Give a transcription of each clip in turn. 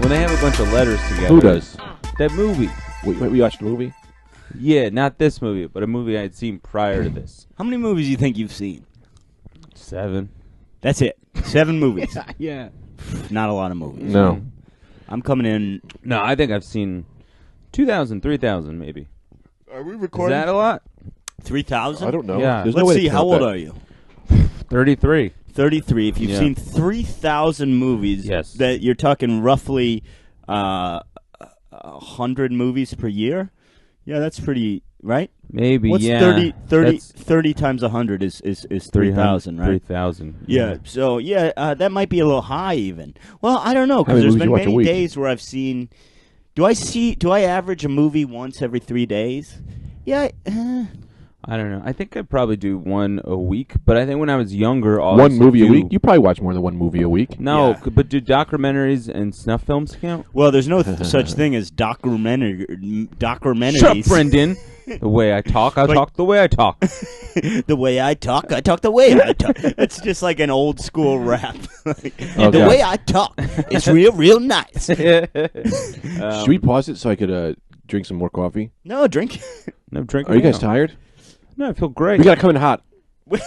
When they have a bunch of letters together. Who does? That movie. We watched the movie? Yeah, not this movie, but a movie I had seen prior to this. How many movies do you think you've seen? 7. That's it. 7 movies. Yeah. Not a lot of movies. No. I'm coming in. No, I think I've seen 2,000, 3,000 maybe. Are we Is recording? that a lot? 3,000? I don't know. Yeah. There's no Let's way to see. How count old that. are you? 33. 33. If you've Yeah. seen 3,000 movies, Yes. that you're talking roughly 100 movies per year. Yeah, that's pretty, right? Maybe, What's yeah. 30 times 100 is 3,000, right? 3,000. Yeah. So yeah, that might be a little high even. Well, I don't know How because many there's movies been you watch a many week? days where I've seen. Do I average a movie once every 3 days? Yeah. I don't know. I think I'd probably do one a week, but I think when I was younger, all I One used to movie a do- week? You probably watch more than one movie a week. No, Yeah. but do documentaries and snuff films count? Well, there's no such thing as documentaries. Shut up, Brendan. The way I talk, I Like- talk the way I talk. The way I talk the way I talk. It's just like an old school rap. Like, Oh, the God. way I talk, it's real nice. Should we pause it so I could drink some more coffee? No, drink. No drinking. Are you guys tired? No, I feel great. We got to come in hot. We're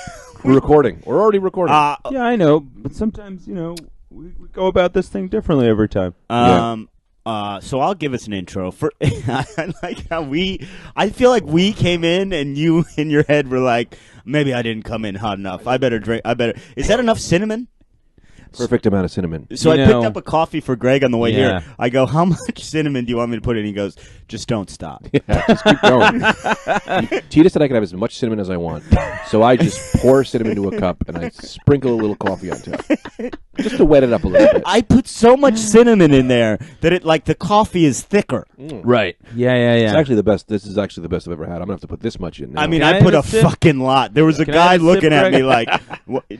recording. We're already recording. Yeah, I know, but sometimes, we go about this thing differently every time. So I'll give us an intro. I like how I feel like we came in and you in your head were like, maybe I didn't come in hot enough. I better drink. Is that enough cinnamon? Perfect amount of cinnamon. So I You picked know- up a coffee for Greg on the way Yeah. here. I go, how much cinnamon do you want me to put in? He goes, just don't stop. Yeah, just keep going. Tita said I could have as much cinnamon as I want. So I just pour cinnamon into a cup and I sprinkle a little coffee on top. Just to wet it up a little bit. I put so much cinnamon in there that the coffee is thicker. Right. Yeah. It's actually the best. This is actually the best I've ever had. I'm going to have to put this much in now. I mean, Can I I put have a a sip? fucking lot. There was a Can I guy have a looking sip, at me Greg?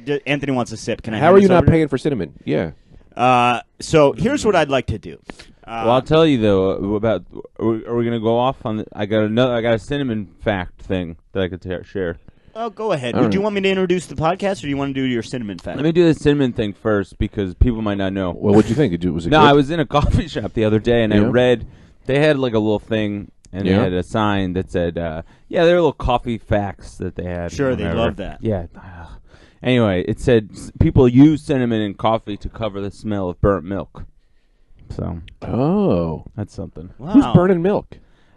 like, Anthony wants a sip. Can I how hand are this you not over to paying for cinnamon? Yeah. So here's what I'd like to do. Well, I'll tell you though about. Are we gonna go off on? I got a cinnamon fact thing that I could share. Oh, go ahead. All Do you right. want me to introduce the podcast, or do you want to do your cinnamon fact? Let me do the cinnamon thing first because people might not know. Well, what'd you think? Was it No, good? I was in a coffee shop the other day and I Yeah. read they had like a little thing and Yeah. they had a sign that said, there were little coffee facts that they had. Sure, they whatever. love that. Yeah. Anyway, it said people use cinnamon in coffee to cover the smell of burnt milk. So Oh. that's something. Wow. Who's burning milk?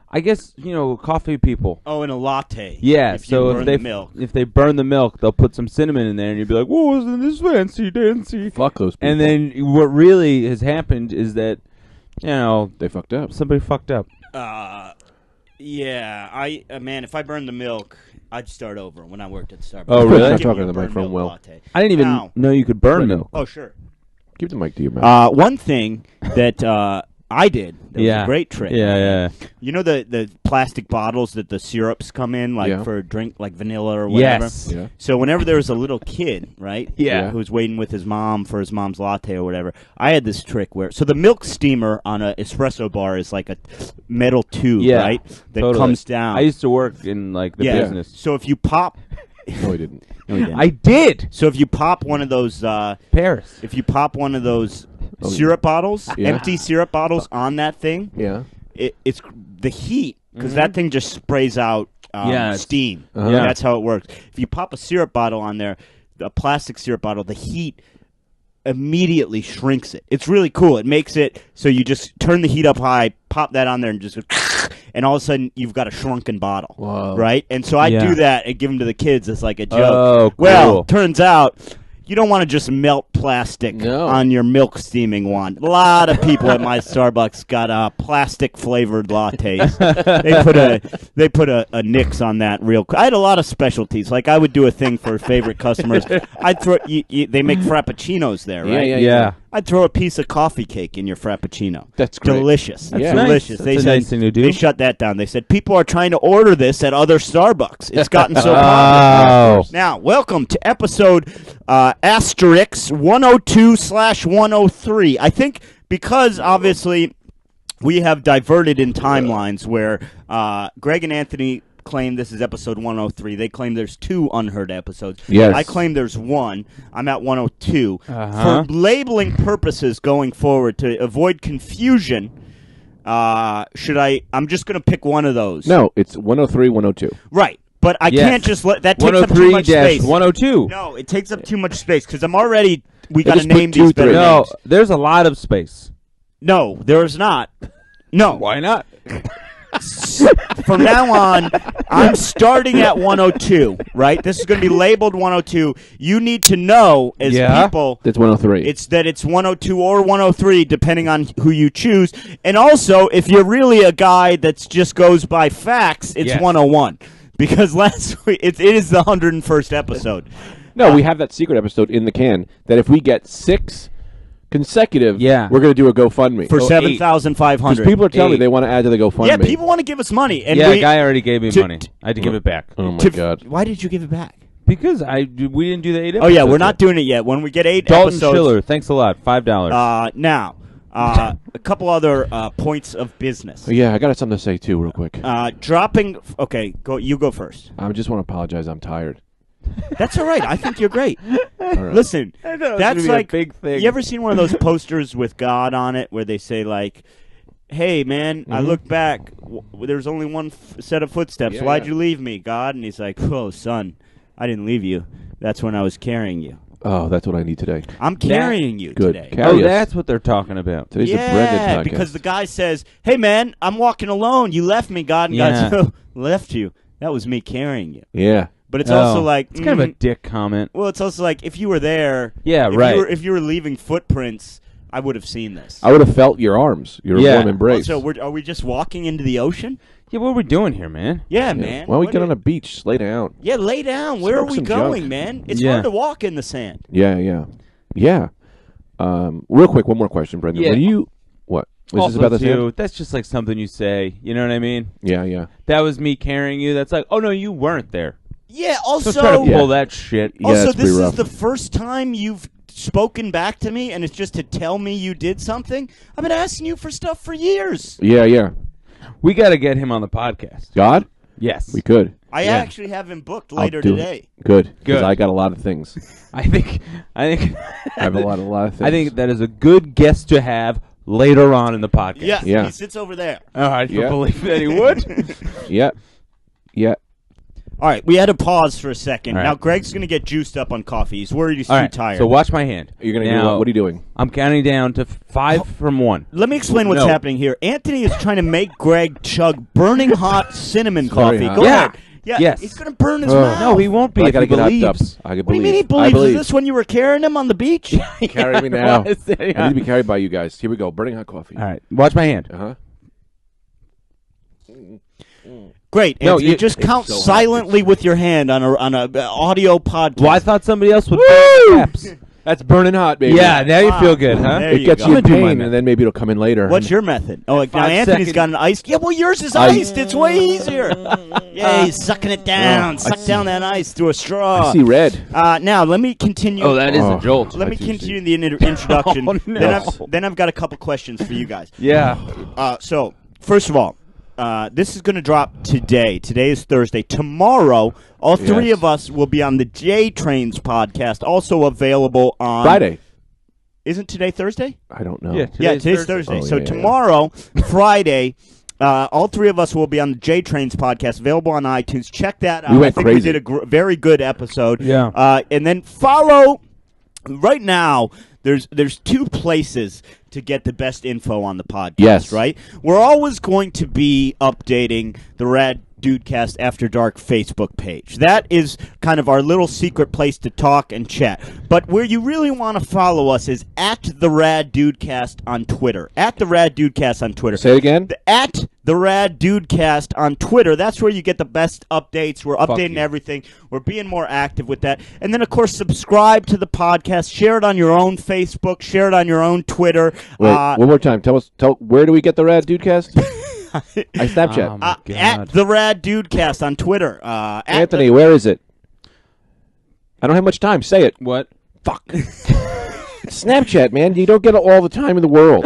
I guess coffee people. Oh, in a latte. Yeah, If you so burn if they the milk. if they burn the milk, they'll put some cinnamon in there, and you'd be like, "Whoa, isn't this fancy dancy?" Fuck those people. And then what really has happened is that they fucked up. somebody fucked up. Yeah, man, if I burned the milk, I'd start over when I worked at Starbucks. Oh, really? I'd Stop give talking me to a the burnt microphone, milk Will. latte. I didn't even Now- know you could burn milk. Oh, sure. Keep the mic to your mouth. One thing that I did that was a great trick. Yeah. You know the plastic bottles that the syrups come in, like Yeah. for a drink, like vanilla or whatever? Yes. Yeah. So whenever there was a little kid, right? Yeah. Who was waiting with his mom for his mom's latte or whatever, I had this trick where the milk steamer on an espresso bar is like a metal tube, Yeah, right? That totally. comes down. I used to work in like the business. So if you pop, No, he didn't. no, he didn't. I did. So if you pop one of those, Paris. if you pop one of those Oh, syrup bottles, Yeah. empty syrup bottles on that thing, Yeah. it's the heat because that thing just sprays out Yeah, steam. Uh-huh. Yeah. That's how it works. If you pop a syrup bottle on there, a plastic syrup bottle, the heat immediately shrinks it. It's really cool. It makes it so you just turn the heat up high, pop that on there, and just and all of a sudden you've got a shrunken bottle. Whoa. Right? And so I Yeah. do that and give them to the kids as like a joke. Oh, cool. Well, turns out you don't want to just melt plastic No. on your milk steaming one. A lot of people at my Starbucks got plastic flavored lattes. they put a nix on that real quick. I had a lot of specialties. Like I would do a thing for favorite customers. I'd throw they make frappuccinos there, right? Yeah. I'd throw a piece of coffee cake in your frappuccino. That's great. Delicious. That's Yeah. delicious. Nice. They That's a said nice thing to do. they shut that down. They said people are trying to order this at other Starbucks. It's gotten so popular. Oh. Now, welcome to episode Asterix 102/103. I think because obviously we have diverted in timelines where Greg and Anthony claim this is episode 103. They claim there's 2 unheard episodes. Yes. I claim there's 1. I'm at 102. Uh-huh. For labeling purposes going forward, to avoid confusion, I'm just going to pick one of those. No, it's 103, 102. Right. But I Yes. can't just let that takes up too much space. 103-102. No, it takes up too much space because we got to just put name 2, these better 3. No, names. there's a lot of space. No, there's not. No. Why not? From now on, I'm starting at 102, right? This is going to be labeled 102. You need to know, as people, That's 103. it's 102 or 103, depending on who you choose. And also, if you're really a guy that just goes by facts, it's Yes. 101. Because last week, it is the 101st episode. No, we have that secret episode in the can that if we get 6 consecutive, Yeah. we're going to do a GoFundMe. For Oh, 7,500. Because people are telling me 8. they want to add to the GoFundMe. Yeah, people want to give us money. And Yeah, a guy already gave me money. I had to give it back. Oh, my God. Why did you give it back? Because we didn't do the 8 episodes. Oh, yeah, we're not yet. doing it yet. When we get 8 Dalton episodes... Schiller, thanks a lot. $5. Now, a couple other points of business. Oh, yeah, I got something to say, too, real quick. Dropping... Okay, you go first. I just want to apologize. I'm tired. That's all right. I think you're great. All right. Listen, I know, it's that's gonna be like... a big thing. You ever seen one of those posters with God on it where they say, like, hey, man, I look back. There's only one set of footsteps. Yeah, Why'd yeah. you leave me, God? And he's like, oh, son, I didn't leave you. That's when I was carrying you. Oh, that's what I need today. I'm carrying you Good. today. Carry us. that's what they're talking about. Today's yeah, the Brendan podcast. because the guy says, hey, man, I'm walking alone. You left me, God. And Yeah. God said, left you. That was me carrying you. Yeah. But it's also like... It's kind of a dick comment. Well, it's also like, if you were there... Yeah, if right. if you were leaving footprints, I would have seen this. I would have felt your arms, your Yeah. warm embrace. So are we just walking into the ocean? Yeah, what are we doing here, man? Yeah, Yeah. man. Why don't we What get are- on a beach, lay down? Yeah, lay down. Where are Smoke we some going, junk. man? It's Yeah. hard to walk in the sand. Yeah, yeah. Yeah. Real quick, one more question, Brendan. Yeah. When you... What? Was Also, this about the too, sand? that's just like something you say. You know what I mean? Yeah, yeah. That was me carrying you. That's like, oh, no, you weren't there. Yeah, Don't try to also... Yeah. pull that shit. Yeah, Also, that's this pretty is rough. the first time you've spoken back to me, and it's just to tell me you did something. I've been asking you for stuff for years. Yeah, yeah. We got to get him on the podcast. God? Yes. We could. I Yeah. actually have him booked I'll later do it. today. Good. Good. Because I got a lot of things. I think I have a lot of things. I think that is a good guest to have later on in the podcast. Yeah, Yeah. he sits over there. Oh, I don't Yeah. believe that he would. Yeah. Yeah. All right, we had to pause for a second. All right. Now, Greg's going to get juiced up on coffee. He's worried he's All too right, tired. so watch my hand. You're going to do Now, what? What are you doing? I'm counting down to 5 from 1. Let me explain what's No. happening here. Anthony is trying to make Greg chug burning hot cinnamon very coffee. hot. Go Yeah. ahead. Yeah, Yes. he's going to burn his Oh. mouth. No, he won't be But I if got to he get hyped believes. up. I can What do you believe. mean he I believes? believe. Is this when you were carrying him on the beach? Carry me now. Was it? I need to be carried by you guys. Here we go. Burning hot coffee. All right, watch my hand. Uh-huh. Great. No, Anthony, you- just it's count so hot. silently with your hand on a audio podcast. Well, I thought somebody else would. Caps. That's burning hot, baby. Yeah, now you Wow. feel good, huh? There It you gets go. you I'm in gonna do my pain, method. and then maybe it'll come in later. What's your method? Oh, like, now 5 Anthony's second- got an ice. Yeah, well, yours is iced. It's way easier. Yeah, he's sucking it down. Suck down that ice through a straw. I see red. Now, let me continue. Oh, that is Oh. a jolt. Let me I do continue the introduction. Oh, no. Then I've got a couple questions for you guys. Yeah. So, first of all, this is going to drop today. Today is Thursday. Tomorrow, all three Yes. of us will be on the J Trains podcast, also available on Friday. Isn't today Thursday? I don't know. Yeah, Yeah, today's Thursday. Oh, So yeah, yeah. tomorrow, Friday, all three of us will be on the J Trains podcast, available on iTunes. Check that out. We went I think crazy. we did a very good episode. Yeah. And then follow. Right now, there's 2 places to get the best info on the podcast. Yes. Right. We're always going to be updating the Rad Dudecast After Dark Facebook page. That is kind of our little secret place to talk and chat. But where you really want to follow us is at the Rad Dudecast on Twitter. At the Rad Dudecast on Twitter. Say it again. At the Rad Dudecast on Twitter. That's where you get the best updates. We're updating you. everything. We're being more active with that. And then, of course, subscribe to the podcast. Share it on your own Facebook. Share it on your own Twitter. Wait, one more time. Tell where do we get the Rad Dudecast? I Snapchat. Oh, my God. At the Rad Dudecast on Twitter. At Anthony, where is it? I don't have much time. Say it. What? Fuck. Snapchat, man. You don't get it all the time in the world.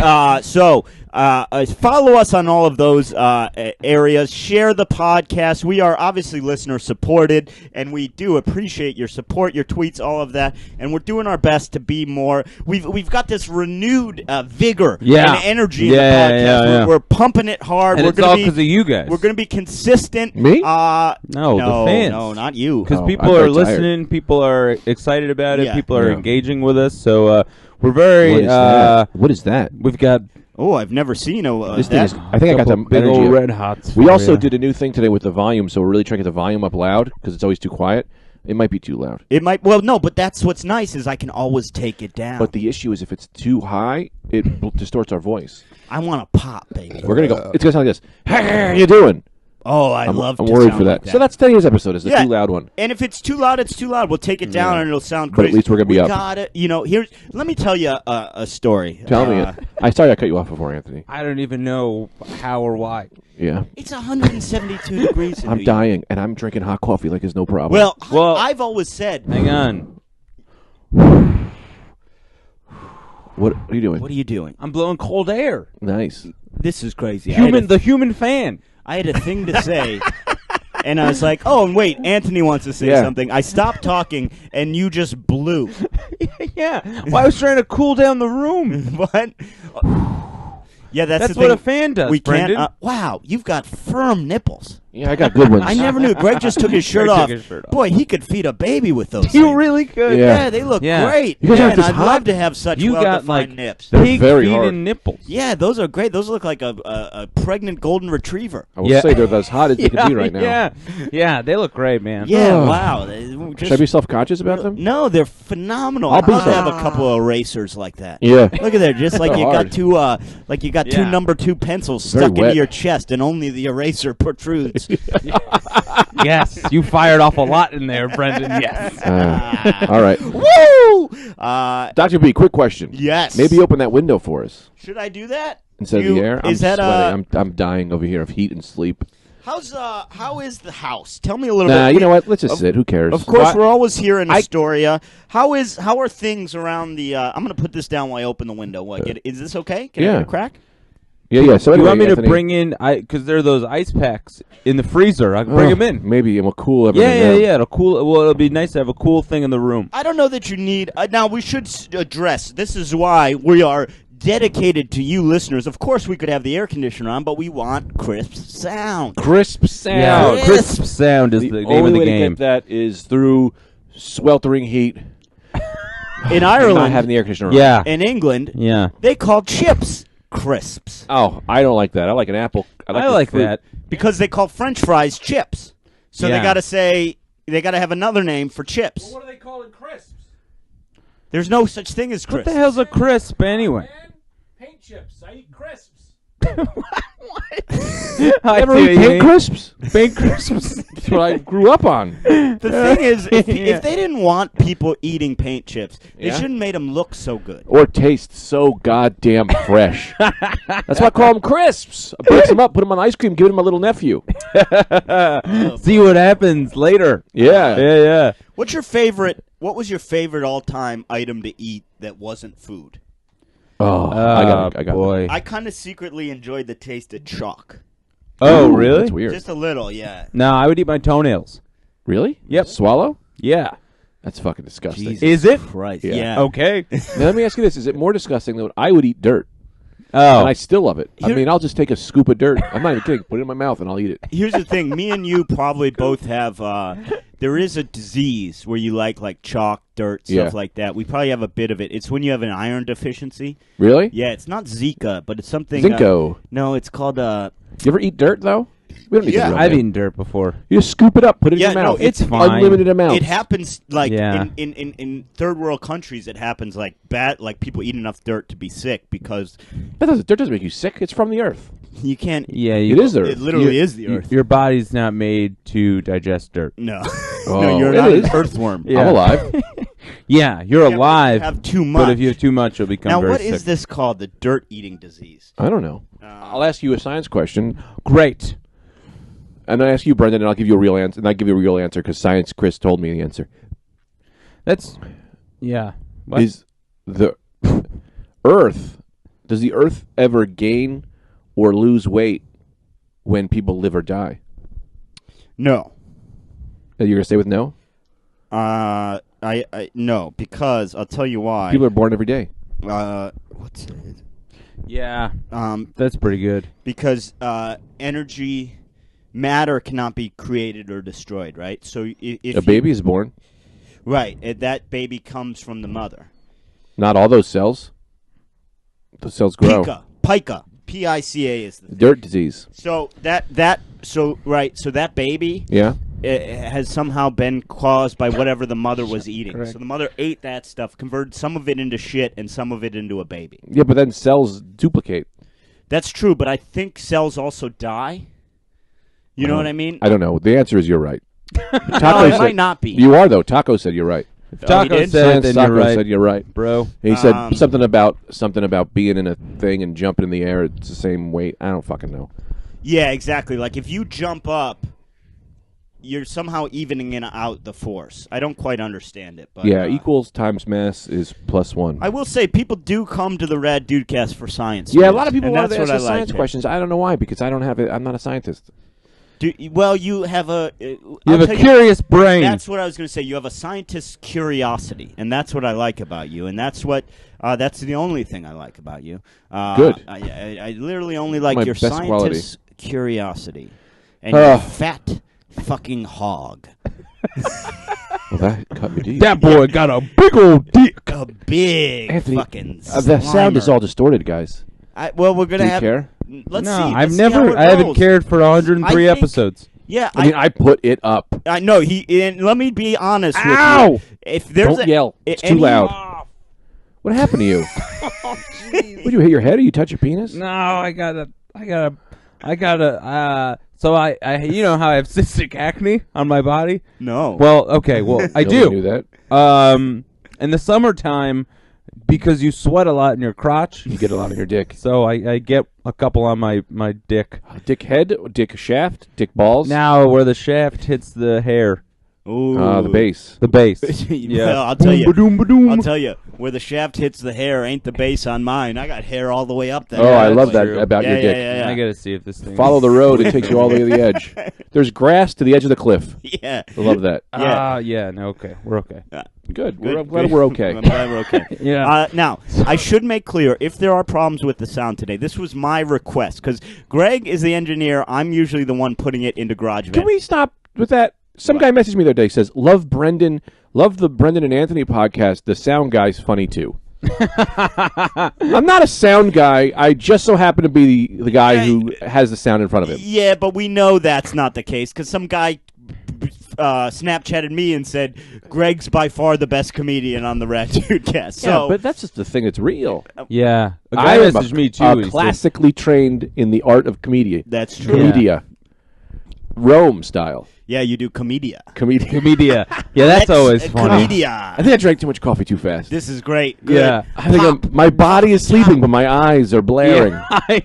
Follow us on all of those areas. Share the podcast. We are obviously listener supported, and we do appreciate your support, your tweets, all of that. And we're doing our best to be more. We've got this renewed vigor and energy in the podcast. We're pumping it hard. And we're it's all because of you guys. We're going to be consistent. Me? No, the fans. No, not you. Because Oh, people I'm are very listening, people are excited about it, Yeah. people are Yeah. engaging with us. So we're very. What is that? What is that? We've got Oh, I've never seen This thing is, I think I got couple the big energy old up. red hots. We for also ya. did a new thing today with the volume, so we're really trying to get the volume up loud because it's always too quiet. It might be too loud. It might. Well, no, but that's what's nice is I can always take it down. But the issue is if it's too high, it distorts our voice. I want to pop, baby. We're gonna go. It's gonna sound like this. Hey, how you doing? Oh, I I'm love. I'm to worried sound for that. like So that's today's episode. Is the Yeah. too loud one? And if it's too loud, it's too loud. We'll take it down, Yeah. and it'll sound But crazy. at least we're gonna be we up. Got it. You know, here's. Let me tell you a story. Tell me it. I sorry I cut you off before, Anthony. I don't even know how or why. Yeah, It's 172 degrees. In I'm New York. dying, and I'm drinking hot coffee like it's no problem. Well, I've always said. Hang on. what are you doing? What are you doing? I'm blowing cold air. Nice. This is crazy. The human fan. I had a thing to say, and I was like, "Oh, and wait, Anthony wants to say Yeah. something." I stopped talking, and you just blew. Yeah. Well, I was trying to cool down the room. What? Yeah, that's the That's what thing. a fan does, We Brendan. can't. Wow, you've got firm nipples. Yeah, I got good ones. I never knew. Greg just took his shirt Greg took off. his shirt off. Boy, he could feed a baby with those. You things. really could. Yeah. Yeah, they look Yeah. great. You guys Man, aren't this I'd hot? love to have such You got well-defined like nips. They're pig very feet hard. and nipples. Yeah, those are great. Those look like a pregnant golden retriever. I will Yeah. say they're as hot as they can be right now. Yeah. Yeah, they look great, man. Yeah, Oh. wow. Should I be self-conscious about them? No, they're phenomenal. I'll be I'll have so- a couple of erasers like that. Yeah. Look at there, just like They're you hard. got two, two Yeah. number 2 pencils Very stuck into wet. your chest, and only the eraser protrudes. Yes, you fired off a lot in there, Brendan. Yes. All right. Woo! Dr. B, quick question. Yes. Maybe open that window for us Should I do that instead You- of the air. I'm Is that sweating. I'm dying over here of heat and sleep. how is the house? Tell me a little Nah, bit. you know what? Let's just sit. Who cares? Of course, we're always here in Astoria. How are things around the? I'm going to put this down while I open the window. Is this okay? Can I Yeah. get a crack? Yeah. So You anyway, want me Anthony, to bring in? Because there are those ice packs in the freezer. I can bring them in. Maybe, and we'll cool everything Yeah. down. It'll cool. Well, it'll be nice to have a cool thing in the room. I don't know that you need. Now we should address. This is why we are dedicated to you listeners. Of course, we could have the air conditioner on, but we want crisp sound. Crisp sound. Yeah, Yes. crisp sound is the name only of the way game. to get that is through sweltering heat. In and not Ireland, having the air conditioner on. Yeah. in England, Yeah. they call chips crisps Oh, I don't like that. I like an apple. I the like fruit. that. because they call French fries chips. So they Yeah. got to say they got to have another name for chips. What are they calling crisps? There's no such thing as What crisps. the hell's a crisp anyway? Paint chips. I eat crisps. I Ever see eat what you paint mean. crisps? Paint crisps. That's what I grew up on. The thing is, if Yeah. they didn't want people eating paint chips, they Yeah? shouldn't made them look so good. Or taste so goddamn fresh. That's why I call them crisps. I break them up, put them on ice cream, give them a little nephew. See what happens later. Yeah. Yeah. What's your favorite? What was your favorite all-time item to eat that wasn't food? Oh, I got it. boy. I kind of secretly enjoyed the taste of chalk. Oh, Ooh, really? That's weird. Just a little, yeah. No, I would eat my toenails. Really? Yep. Swallow? Yeah. That's fucking disgusting. Jesus Is it? Christ. Yeah. Yeah. Okay. Now, let me ask you this. Is it more disgusting than I would eat dirt? Oh. And I still love it. I Here- mean, I'll just take a scoop of dirt. I'm not even kidding. Put it in my mouth and I'll eat it. Here's the thing. Me and you probably both have. There is a disease where you like chalk, dirt, stuff Yeah. like that. We probably have a bit of it. It's when you have an iron deficiency. Really? Yeah, it's not Zika, but it's something. Zinco. No, it's called. You ever eat dirt, though? We don't need Yeah, the real I've name. eaten dirt before. You just scoop it up, put it Yeah, in your no, mouth. it's fine. Unlimited amounts. It happens like Yeah. in third world countries. It happens like people eat enough dirt to be sick because Dirt doesn't make you sick. It's from the earth. you can't. Yeah. It is It earth. literally is the earth. Your body's not made to digest dirt. No, Oh, no, you're it not is. an earthworm. Yeah. I'm alive. Yeah, you're Yeah, but alive. if you have too much. But if you have too much, you'll become now, very what sick. is this called? The dirt eating disease. I don't know. I'll ask you a science question, Great. and then I ask you, Brendan, and I'll give you a real answer. And I give you a real answer because Science Chris told me the answer. That's, yeah. What? Is the Earth Does the Earth ever gain or lose weight when people live or die? No. You're going to stay with no? I no, because I'll tell you why. People are born every day. What's it? Yeah, that's pretty good. Because matter cannot be created or destroyed, right? So if A baby is born. right, that baby comes from the mother. Not all those cells. Those cells grow. Pica, P-I-C-A is the thing. Dirt disease. So that baby Yeah. has somehow been caused by whatever the mother was eating. Correct. So the mother ate that stuff, converted some of it into shit and some of it into a baby. Yeah, but then cells duplicate. That's true, but I think cells also die. You know what I mean? I don't know. The answer is you're right. No, it might not be. You are, though. Taco said you're right. If he Taco did? said it, then Taco you're right, said you're right. bro. And he said something about being in a thing and jumping in the air. It's the same weight. I don't fucking know. Yeah, exactly. Like if you jump up, you're somehow evening out the force. I don't quite understand it, but Yeah, equals times mass is +1. I will say people do come to the Rad Dudecast for science. Yeah, a news, lot of people and want to that's what answer I science like. questions. I don't know why, because I don't have it. I'm not a scientist. Well, you have a You have a curious brain. That's what I was going to say. You have a scientist's curiosity, and that's what I like about you, and that's that's the only thing I like about you. Good. I literally only like My your best scientist's curiosity, and your fat fucking hog. Well, that cut me deep. That boy got a big old dick. A big Anthony, fucking the sound is slimer. all distorted, guys. Well, we're gonna Do you have. care? Let's No, see. I've Let's see how never. it I haven't goes. cared for 103 I think- episodes. Yeah, I mean, I put it up. I know and let me be honest Ow! with you. If there's Don't yell. It's too any- loud. What happened to you? Would you hit your head or you touch your penis? No, I gotta. So I, you know how I have cystic acne on my body? No. Well, okay, well I Nobody do. knew that. In the summertime, because you sweat a lot in your crotch, You get a lot on your dick. so I get a couple on my dick. Dick head, dick shaft, dick balls. Now where the shaft hits the hair, Ooh. The base. the base. Well, I'll tell you. Boom, ba-doom, I'll ba-doom. tell you. Where the shaft hits the hair ain't the base on mine. I got hair all the way up there. Oh, I that's love that true. about Yeah, your yeah, dick. yeah. I gotta see if this thing. Follow the road; it takes you all the way to the edge. There's grass to the edge of the cliff. Yeah. I love that. Yeah. No, okay, we're okay. Good. Good, I'm glad good. we're okay. I'm glad we're okay. Yeah. Now, I should make clear, if there are problems with the sound today, this was my request, because Greg is the engineer. I'm usually the one putting it into GarageBand. Can we stop with that? Some guy messaged me the other day. Says, love the Brendan and Anthony podcast. The sound guy's funny too. I'm not a sound guy. I just so happen to be the guy who has the sound in front of him. Yeah, but we know that's not the case, because some guy Snapchatted me and said, Greg's by far the best comedian on the Rad Dudecast. So, Yeah, but that's just the thing. It's real. Yeah, a I guy am messaged me too. He said- classically trained in the art of comedy. that's true. Comedia. Rome style. Yeah, you do comedia. Comedia. Comedia. Yeah, that's always funny. Comedia. I think I drank too much coffee too fast. This is great. Good. Yeah. I think my body is sleeping, but my eyes are blaring.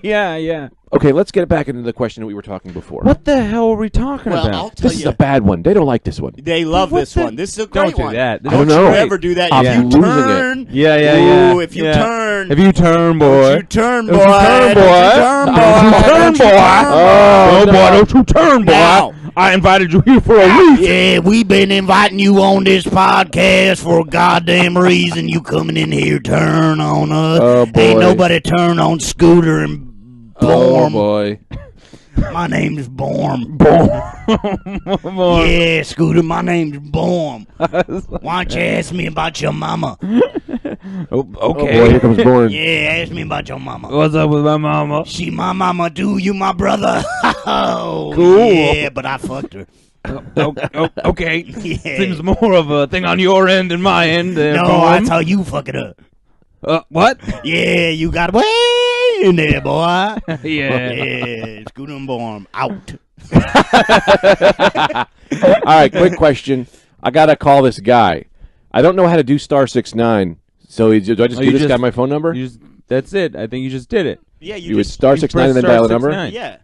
Yeah. Okay, let's get back into the question that we were talking before. What the hell are we talking Well, about? I'll tell This is you. a bad one. They don't like this one. They love What this the- one. This is a Don't great do one. that. This Don't is you great. ever do that. I'm If you losing turn. it. Yeah. Ooh, if you turn. If you turn, boy. Don't you turn, boy. If you turn, boy. Don't you turn, boy. Don't you turn, Don't you boy. turn, Oh, no. boy, don't you turn, boy. Now. I invited you here for a reason. Yeah, we've been inviting you on this podcast for a goddamn reason. You coming in here, turn on us. Oh, boy. Ain't nobody turn on Scooter and Oh Borm. boy. My name's Borm. Boy. Yeah, Scooter, my name's Borm. Why don't you ask me about your mama? Oh, Oh boy, okay. here comes Born. Yeah, ask me about your mama. What's up with my mama? She my mama too, you my brother. Oh, Cool. yeah, but I fucked her. Okay. Yeah. Seems more of a thing on your end than my end. No, that's how you fuck it up. What? Yeah, you got way in there, boy. Yeah. Yeah, Scooter and Borm out. All right, quick question. I gotta call this guy. I don't know how to do *69. So do I just Oh, give you this just- guy my phone number? That's it. I think you just did it. Yeah, You would *69 and then press dial a number. *69. Yeah.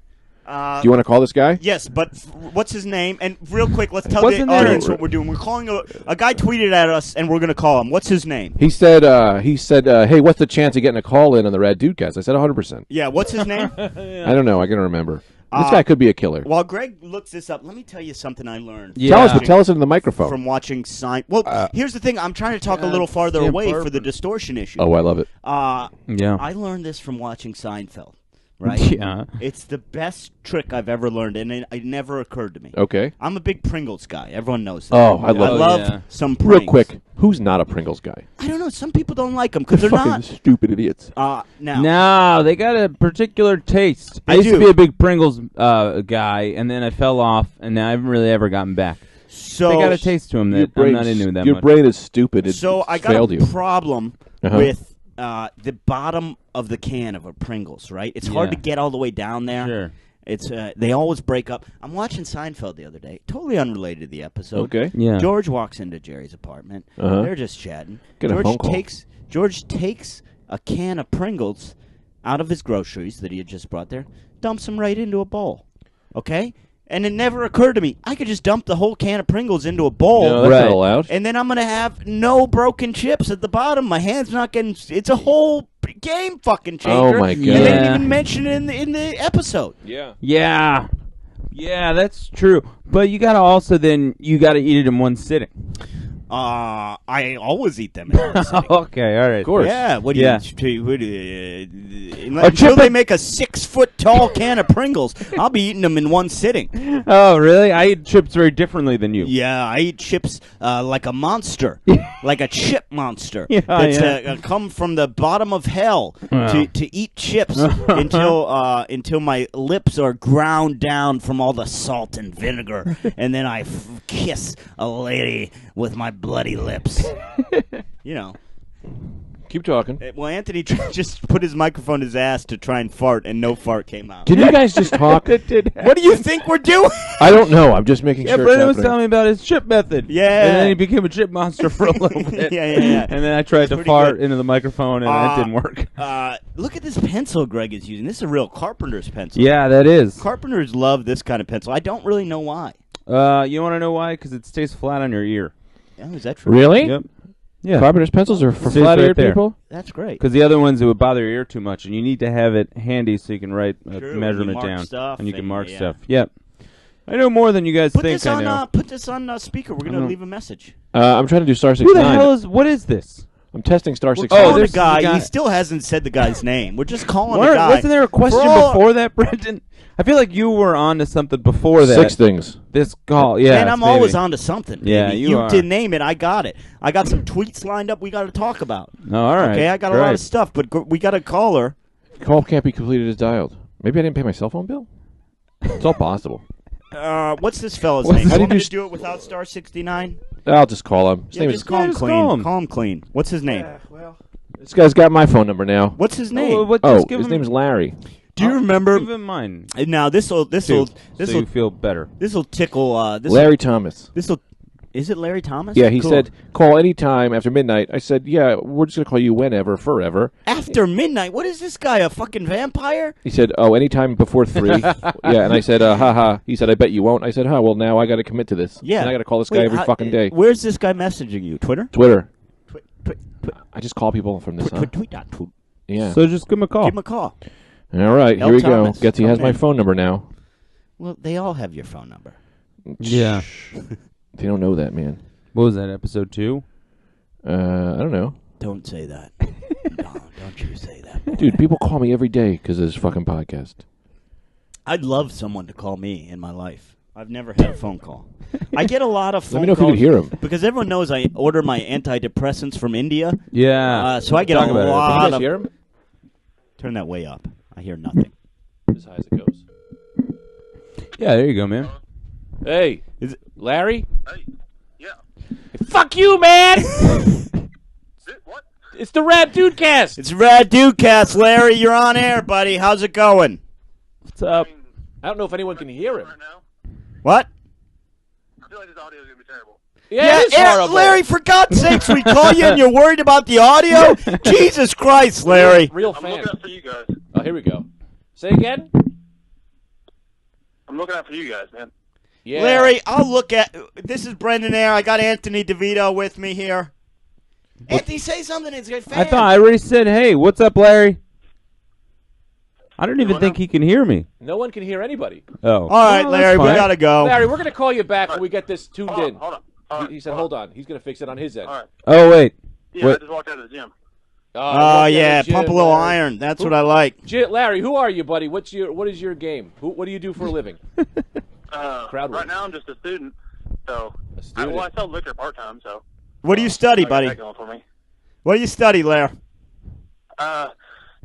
Do you want to call this guy? Yes, but what's his name? And real quick, let's tell Wasn't the there- audience what we're doing. We're calling a guy tweeted at us, and we're going to call him. What's his name? He said, hey, what's the chance of getting a call in on the Rad Dudecast? I said 100%. Yeah, what's his name? I don't know. I can't remember. This guy could be a killer. While Greg looks this up, let me tell you something I learned. Yeah. Tell us, but tell us it in the microphone. From watching Well, here's the thing. I'm trying to talk a little farther damn away for bourbon. the distortion issue. Oh, I love it. Yeah. I learned this from watching Seinfeld. Right? Yeah. It's the best trick I've ever learned, and it never occurred to me. Okay. I'm a big Pringles guy. Everyone knows that. Oh, I love yeah. some Pringles. Real quick, who's not a Pringles guy? I don't know. Some people don't like them because they're Fucking not. stupid idiots. Now, No, they got a particular taste. They I used do. to be a big Pringles guy, and then I fell off, and now I haven't really ever gotten back. so They got a taste to them that I'm not into that your much. brain is stupid. It So I got failed a you. problem Uh-huh. with the bottom of the can of a Pringles. Right? It's hard Yeah. to get all the way down there. Sure. It's they always break up. I'm watching Seinfeld the other day, totally unrelated to the episode. Okay. Yeah. George walks into Jerry's apartment. Uh-huh. They're just chatting. Get a phone call. George takes a can of Pringles out of his groceries that he had just brought there, dumps them right into a bowl. Okay? And it never occurred to me, I could just dump the whole can of Pringles into a bowl. No, that's Right. not allowed. And then I'm going to have no broken chips at the bottom. My hand's not getting... It's a whole game fucking changer. Oh, my And God. they didn't Yeah. even mention it in the episode. Yeah. Yeah. Yeah, that's true. But you gotta also you gotta eat it in one sitting. I always eat them in one sitting. Okay, all right. Of course. Yeah, what do Yeah. until chip they it- make a 6-foot tall can of Pringles, I'll be eating them in one sitting. Oh, really? I eat chips very differently than you. Yeah, I eat chips like a monster, like a chip monster. Yeah, that's yeah. come from the bottom of hell to eat chips until my lips are ground down from all the salt and vinegar, and then I kiss a lady with my bloody lips. You know. Keep talking. Well, Anthony just put his microphone in his ass to try and fart, and no fart came out. Can you guys just talk? It did. What do you think we're doing? I don't know. I'm just making Yeah, sure. Brendan it's was telling me about his chip method. Yeah. And then he became a chip monster for a little bit. Yeah. And then I tried to pretty fart good. into the microphone, and it didn't work. Look at this pencil Greg is using. This is a real carpenter's pencil. Yeah, that is. Carpenters love this kind of pencil. I don't really know why. You want to know why? Because it stays flat on your ear. Oh, is that true? Really? Yep. Yeah. Carpenter's pencils are for Stays flat-eared right there. people? That's great. Because the other ones, it would bother your ear too much, and you need to have it handy so you can write a True, and measurement you mark down, stuff and you can and- mark yeah. stuff. Yep. I know more than you guys Put think. this I on. know. Put this on speaker. We're gonna leave a message. I'm trying to do star Who 69. the hell is? What is this? I'm testing star We're 69. calling there's the guy. the guy. He still hasn't said the guy's name. We're just calling Weren't- the guy. Wasn't there a question For all- before that, Brendan? I feel like you were on to something before that. 6 things. This call, yeah. Man, I'm always on to something. Yeah, baby. you are. did name it. I got it. I got some tweets lined up. We got to talk about. Oh, all right. Okay, I got a lot of stuff, but we got to call her. Call can't be completed as dialed. Maybe I didn't pay my cell phone bill? It's all possible. What's this fella's What- name? how You do want you me to do it without star 69? I'll just call him. His Yeah, name just is, call him just clean. call him. Call him clean. What's his name? this guy's got my phone number now. What's his name? Oh, what, Oh, just give his him, name's Larry. Do you remember? Give him mine. Now this'll So you feel better. tickle. Larry Thomas. This'll. Is it Larry Thomas? Yeah, he Cool. said, call anytime after midnight. I said, yeah, we're just going to call you whenever, forever. After midnight. What is this guy? A fucking vampire? He said, oh, anytime before 3. Yeah, and I said, haha. He said, I bet you won't. I said, well, now I got to commit to this. Yeah. And I got to call this guy Wait, every fucking day. Where's this guy messaging you? Twitter? Twitter. Tweet. I just call people from this, huh? Tweet. Yeah. So just give him a call. Give him a call. All right, L. here we Thomas. go. Guess he has Okay. my phone number now. Well, they all have your phone number. Yeah. They don't know that, man. What was that, episode 2? I don't know. Don't say that. Don't you say that. Boy. Dude, people call me every day because of this fucking podcast. I'd love someone to call me in my life. I've never had a phone call. I get a lot of phone Let me know if you calls could hear him. because everyone knows I order my antidepressants from India. Yeah. So I get Talk a about it. Can you lot guys of. hear him? Turn that way up. I hear nothing. As high as it goes. Yeah, there you go, man. Hey, Is it- Larry? Hey, yeah. Fuck you, man! What? It's the Rad Dudecast! It's Rad Dudecast, Larry. You're on air, buddy. How's it going? What's up? I don't know if anyone can hear him. Right now, What? I feel like this audio is gonna be terrible. Yeah, it is horrible. Larry. For God's sakes, we call you and you're worried about the audio. Jesus Christ, Larry. Real I'm fan. looking up for you guys. Oh, here we go. Say again? I'm looking out for you guys, man. Yeah. Larry, I'll look at. This is Brendan Air. I got Anthony DeVito with me here. Anthony, say something. It's good. I thought I already said, hey, what's up, Larry? I don't even think he can hear me. No one can hear anybody. Oh. All right, Well, Larry, that's we fine. got to go. Larry, we're going to call you back when we get this tuned in. Hold on. He said, hold on. He's going to fix it on his end. All right. Oh, wait. Yeah, What? I just walked out of the gym. Oh, yeah, Jim, pump a little Larry. iron. That's what I like. Larry, who are you, buddy? What is your game? What do you do for a living? Crowd Right work. now, I'm just a student. So, A student. I sell liquor part-time, so. What do you study, I got buddy? that going for me. What do you study, Larry?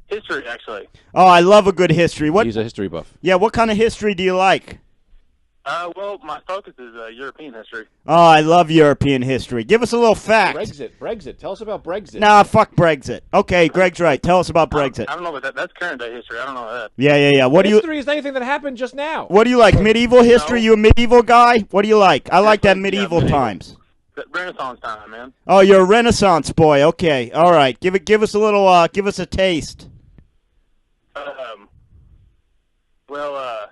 History, actually. Oh, I love a good history. What? He's a history buff. Yeah, what kind of history do you like? Well, my focus is European history. Oh, I love European history. Give us a little fact. Brexit. Tell us about Brexit. Nah, fuck Brexit. Okay, Greg's right. Tell us about Brexit. I don't know about that's current day history. I don't know that. Yeah. What do you? History is anything that happened just now. What do you like? Medieval history? You a medieval guy? What do you like? I like that medieval medieval. times. The Renaissance time, man. Oh, you're a Renaissance boy. Okay, all right. Give us a little. Give us a taste. Well,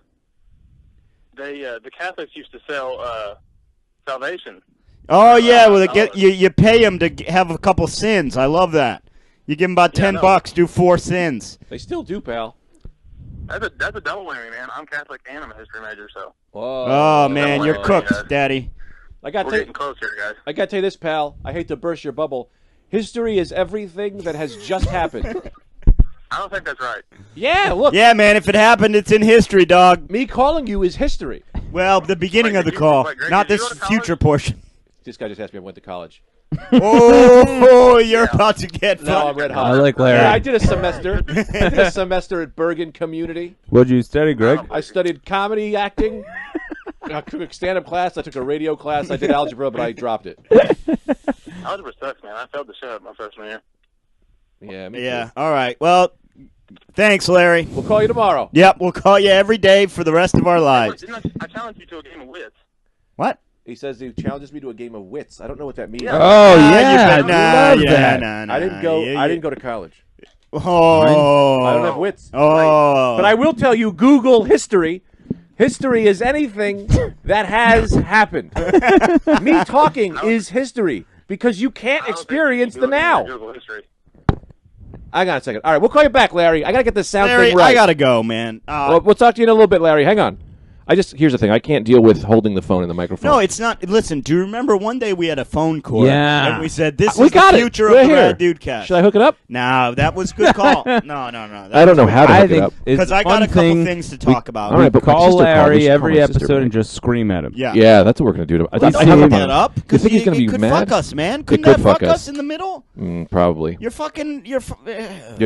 the Catholics used to sell salvation. Oh yeah, well you pay them to have a couple sins. I love that. You give them about Yeah, $10, do 4 sins. They still do, pal. That's a double whammy, man. I'm Catholic and I'm a history major, so Whoa. Oh man, you're yeah. cooked, Daddy. I got we're to getting close here, guys. tell you this, pal. I hate to burst your bubble. History is everything that has just happened. I don't think that's right. Yeah, look. Yeah, man. If it happened, it's in history, dog. Me calling you is history. Well, the beginning Wait, of the did you- call, wait, Greg, not did you this go to future college? portion. This guy just asked me if I went to college. Oh, you're about to get No, I'm red hot. I like Larry. Yeah, I did a semester. I did a semester at Bergen Community. What'd you study, Greg? I studied comedy acting. I took a stand-up class. I took a radio class. I did algebra, but I dropped it. Algebra sucks, man. I failed the shit out my freshman year. Yeah, me Yeah. too. All right. Well, thanks, Larry. We'll call you tomorrow. Yep, we'll call you every day for the rest of our Wait, lives. didn't I challenged you to a game of wits. What? He says he challenges me to a game of wits. I don't know what that means. Yeah. Oh, Nah, yeah. you bet- I love that. nah, I didn't go. yeah, I didn't go to college. Oh. I don't have wits. Oh. But I will tell you, Google history. History is anything that has happened. Me talking is history because you can't I don't think experience you the can do it in now. Google history. Hang on a second. All right, we'll call you back, Larry. I gotta get this sound Larry, thing right. I gotta go, man. We'll talk to you in a little bit, Larry. Hang on. Here's the thing. I can't deal with holding the phone in the microphone. No, it's not. Listen, do you remember one day we had a phone call? Yeah. And we said, this We is the got it. future We're of the here. Rad Dudecast. Should I hook it up? No, that was a good call. No. I don't know how to I hook it think up. it's Because I fun got a couple thing. things to talk about. All right, but my Call sister called. We Larry should call every my sister, episode right? and just scream at him. Yeah. Yeah, that's what we're gonna do. I Please have don't him get on. up. You Because think he's gonna be could mad? fuck us, man. Couldn't could that fuck fuck us. us in the middle? Probably. You're fucking. You're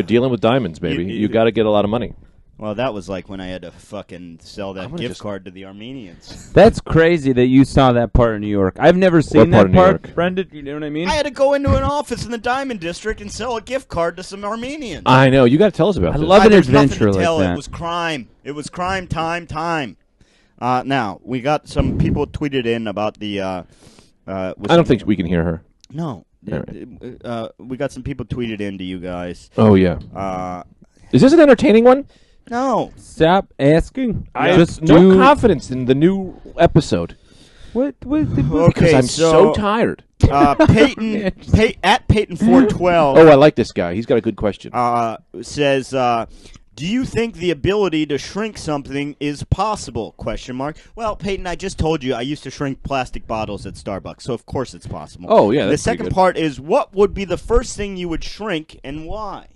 dealing with diamonds, baby. You got to get a lot of money. Well, that was like when I had to fucking sell I'm that gonna gift just- card to the Armenians. That's crazy that you saw that part in New York. I've never seen part of that New part, York? Brendan. You know what I mean? I had to go into an office in the Diamond District and sell a gift card to some Armenians. I know. You got to tell us about I this. love an There's nothing adventure to like tell. that. It was crime. It was crime time. Now, we got some people tweeted in about the... I don't think we can hear her. No. All We got some people tweeted in to you guys. Oh yeah. Is this an entertaining one? No. Stop asking. I Just have no do confidence in the new episode what because Okay, I'm so tired. Peyton, at Peyton412 Oh, I like this guy. He's got a good question. says, do you think the ability to shrink something is possible? Question mark. Well, Peyton, I just told you I used to shrink plastic bottles at Starbucks, so of course it's possible. Oh, yeah, The that's pretty second good. part is, what would be the first thing you would shrink and why?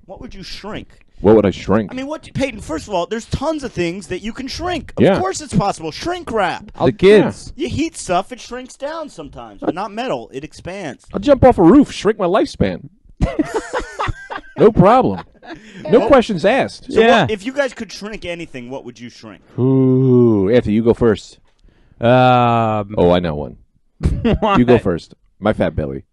What would you shrink? What would I shrink? I mean, Peyton, first of all, there's tons of things that you can shrink. Of Yeah. course it's possible. Shrink wrap. the kids. You heat stuff, it shrinks down sometimes. But not metal, it expands. I'll jump off a roof, shrink my lifespan. No problem. No questions asked. So Yeah. if you guys could shrink anything, what would you shrink? Ooh, Anthony, you go first. Oh, I know one. You go first. My fat belly.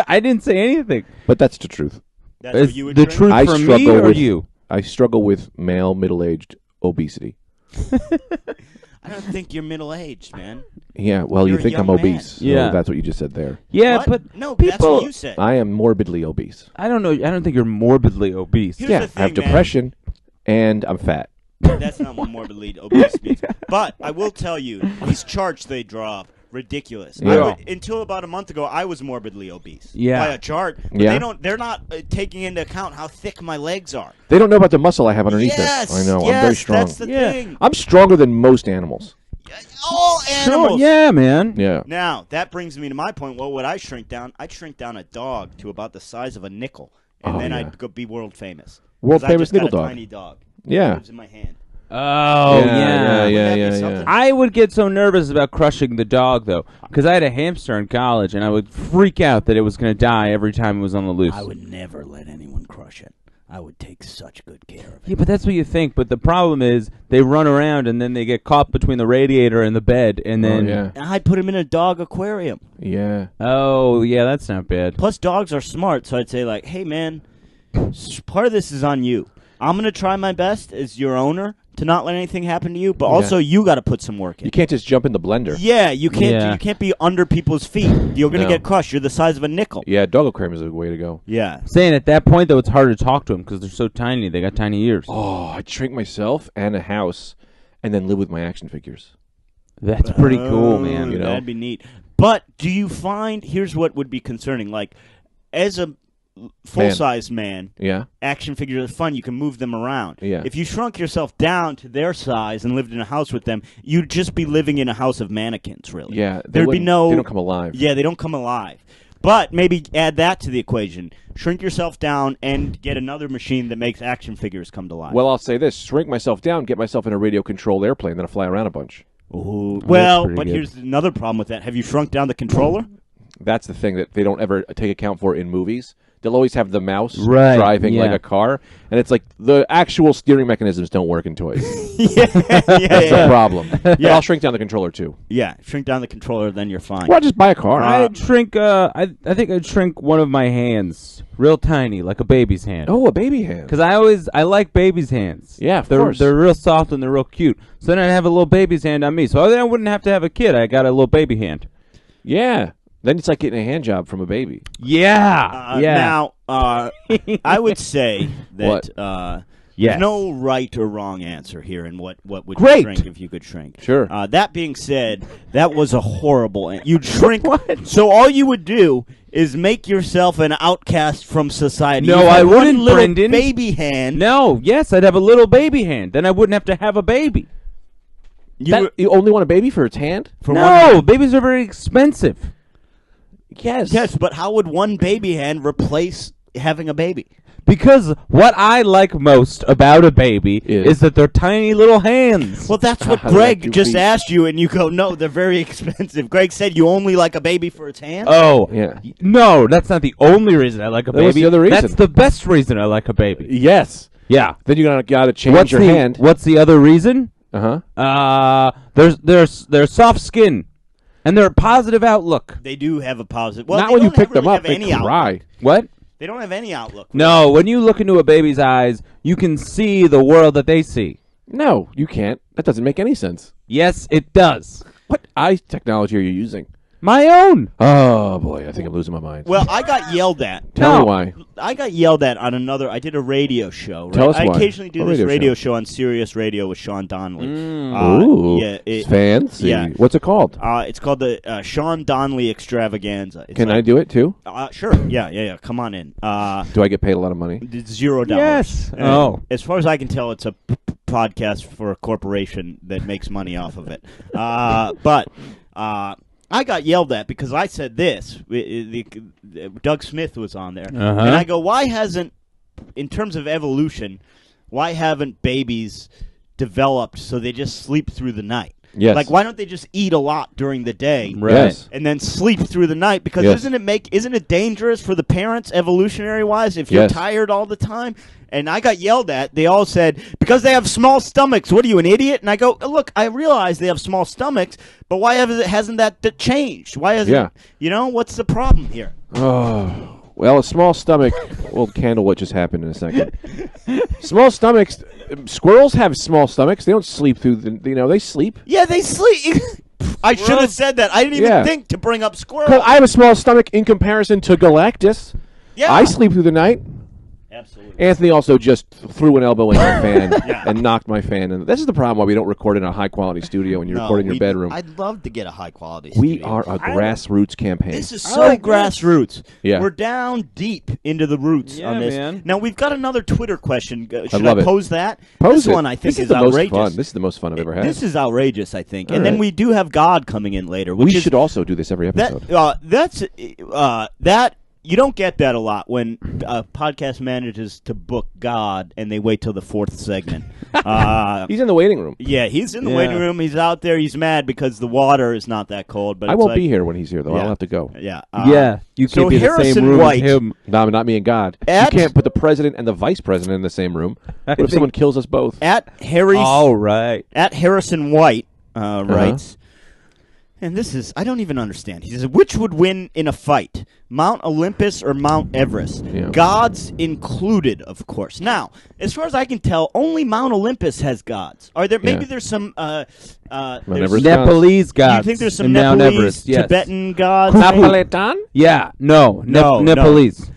I didn't say anything. But that's the truth. That's Is what you would the shrink? truth I for me struggle or with- you? I struggle with male middle-aged obesity. I don't think you're middle-aged, man. Yeah, well, You're you a think I'm young man. obese. So Yeah. that's what you just said there. Yeah, What? but No, people, that's what you said. I am morbidly obese. I don't know. I don't think you're morbidly obese. Here's Yeah, the I have thing, man. depression, and I'm fat. That's not what morbidly obese means. But I will tell you, these charts they draw up, ridiculous. Yeah. Until about a month ago, I was morbidly obese. Yeah. By a chart. But Yeah. they're not taking into account how thick my legs are. They don't know about the muscle I have underneath Yes. it. I know. Yes, I'm very strong. that's the thing. I'm stronger than most animals. All animals. Yeah, man. Yeah. Now, that brings me to my point. What would I shrink down? I'd shrink down a dog to about the size of a nickel. And Oh, then yeah. I'd go be world famous. World 'Cause I famous just got nickel a dog. tiny dog. Yeah. It lives in my hand. Oh, yeah. Wouldn't that be yeah. something? I would get so nervous about crushing the dog, though, because I had a hamster in college, and I would freak out that it was going to die every time it was on the loose. I would never let anyone crush it. I would take such good care of it. Yeah, but that's what you think. But the problem is they run around, and then they get caught between the radiator and the bed, and then... yeah. I'd put him in a dog aquarium. Yeah. Oh, yeah, that's not bad. Plus, dogs are smart, so I'd say, like, hey, man, part of this is on you. I'm going to try my best as your owner to not let anything happen to you, but also you got to put some work in. You can't just jump in the blender. Yeah, you can't. Yeah. You can't be under people's feet. You're going to No. get crushed. You're the size of a nickel. Yeah, dog aquarium is a way to go. Yeah. Saying at that point, though, it's hard to talk to them because they're so tiny. They got tiny ears. Oh, I'd shrink myself and a house and then live with my action figures. That's pretty cool, man. You know? That'd be neat. But do you find? Here's what would be concerning. Like, as a full-size man, Yeah. action figures are fun. You can move them around. Yeah. If you shrunk yourself down to their size and lived in a house with them, you'd just be living in a house of mannequins, really. Yeah. they There'd be wouldn't- no. They don't come alive. Yeah, they don't come alive. But maybe add that to the equation. Shrink yourself down and get another machine that makes action figures come to life. Well, I'll say this. Shrink myself down, get myself in a radio-controlled airplane, then I'll fly around a bunch. Ooh. Well, pretty but good. here's another problem with that. Have you shrunk down the controller? That's the thing that they don't ever take account for in movies. They'll always have the mouse Right, driving like yeah. a car, and it's like the actual steering mechanisms don't work in toys. yeah, That's the problem. But Yeah. I'll shrink down the controller too. Yeah, shrink down the controller, then you're fine. Well, I'll just buy a car. I'd shrink. I think I'd shrink one of my hands, real tiny, like a baby's hand. Oh, a baby hand. Because I like babies' hands. Yeah, of they're course. they're real soft and they're real cute. So then I'd have a little baby's hand on me. So then I wouldn't have to have a kid. I got a little baby hand. Yeah. Then it's like getting a hand job from a baby. Yeah. Yeah. Now, I would say that Yes. there's no right or wrong answer here in what would Great. you shrink if you could shrink. Sure. That being said, that was a horrible you'd shrink. What? So all you would do is make yourself an outcast from society. No, You I have one wouldn't, little Brendan. baby hand. No. Yes, I'd have a little baby hand. Then I wouldn't have to have a baby. You only want a baby for its hand? for one No, babies are very expensive. Yes. Yes, but how would one baby hand replace having a baby? Because what I like most about a baby is that they're tiny little hands. Well, that's what Like Greg two just feet. asked you, and you go, no, they're very expensive. Greg said you only like a baby for its hand? Oh, Yeah. no, that's not the only reason I like a baby. What's the other reason? That's the best reason I like a baby. Yes. Yeah. Then you gotta change your hand. What's the other reason? They're soft skin, and they're a positive outlook. They do have a positive. Well, Not they when you don't pick really them up, have they any outlook. cry. What? They don't have any outlook. No, when you look into a baby's eyes, you can see the world that they see. No, you can't. That doesn't make any sense. Yes, it does. What eye technology are you using? My own. Oh, boy. I think I'm losing my mind. Well, I got yelled at. Tell me why. I got yelled at on another. I did a radio show. Right? Tell us I why. occasionally do What this radio radio show on Sirius Radio with Sean Donnelly. Ooh. Yeah, Fancy. yeah. What's it called? It's called the Sean Donnelly Extravaganza. It's Can I like, do it too? Sure. Yeah. Come on in. Do I get paid a lot of money? It's $0. Yes. And Oh. As far as I can tell, it's a podcast for a corporation that makes money off of it. But I got yelled at because I said this. Doug Smith was on there. Uh-huh. And I go, why hasn't, in terms of evolution, why haven't babies developed so they just sleep through the night? Yes. Like, why don't they just eat a lot during the day Right. Yes. and then sleep through the night? Because Yes. isn't it dangerous for the parents, evolutionary wise, if you're Yes. tired all the time? And I got yelled at. They all said, because they have small stomachs. What are you, an idiot? And I go, look, I realize they have small stomachs, but why hasn't that changed? Why hasn't, what's the problem here? Oh. Well, a small stomach will handle what just happened in a second. Small stomachs, squirrels have small stomachs. They don't sleep through they sleep. Yeah, they sleep. I should have said that. I didn't even Yeah. think to bring up squirrels. 'Cause I have a small stomach in comparison to Galactus. Yeah. I sleep through the night. Absolutely. Anthony also just threw an elbow in my fan Yeah. and knocked my fan. And this is the problem why we don't record in a high-quality studio when you record in your bedroom. I'd love to get a high-quality We studio. are a grassroots campaign. This is so grassroots. Yeah. We're down deep into the roots Yeah, on this. man. Now, we've got another Twitter question. Should love I it. pose that? Pose this it. one, I think, this is the outrageous. Most fun. This is the most fun I've ever had. This is outrageous, I think. All And then right. we do have God coming in later. Which we is, should also do this every episode. that you don't get that a lot when a podcast manages to book God and they wait till the fourth segment. He's in the waiting room. Yeah, he's in the Yeah. waiting room. He's out there. He's mad because the water is not that cold. But I it's won't like, be here when he's here, though. Yeah. I'll have to go. Yeah, Yeah, you so can't be in the Harrison same room White- as him. No, not me and God. At- You can't put the president and the vice president in the same room. What if someone kills us both? At Harry's All right. at Harrison White writes, and this is I don't even understand. He says, which would win in a fight, Mount Olympus or Mount Everest? Yeah. Gods included, of course. Now, as far as I can tell, only Mount Olympus has gods. Are there maybe Yeah. there's some there's- Everest Nepalese gods. you think there's some in Mount Nepalese, Everest, yes. Tibetan gods? Napolitan? Yeah, no, No, no. Nepalese.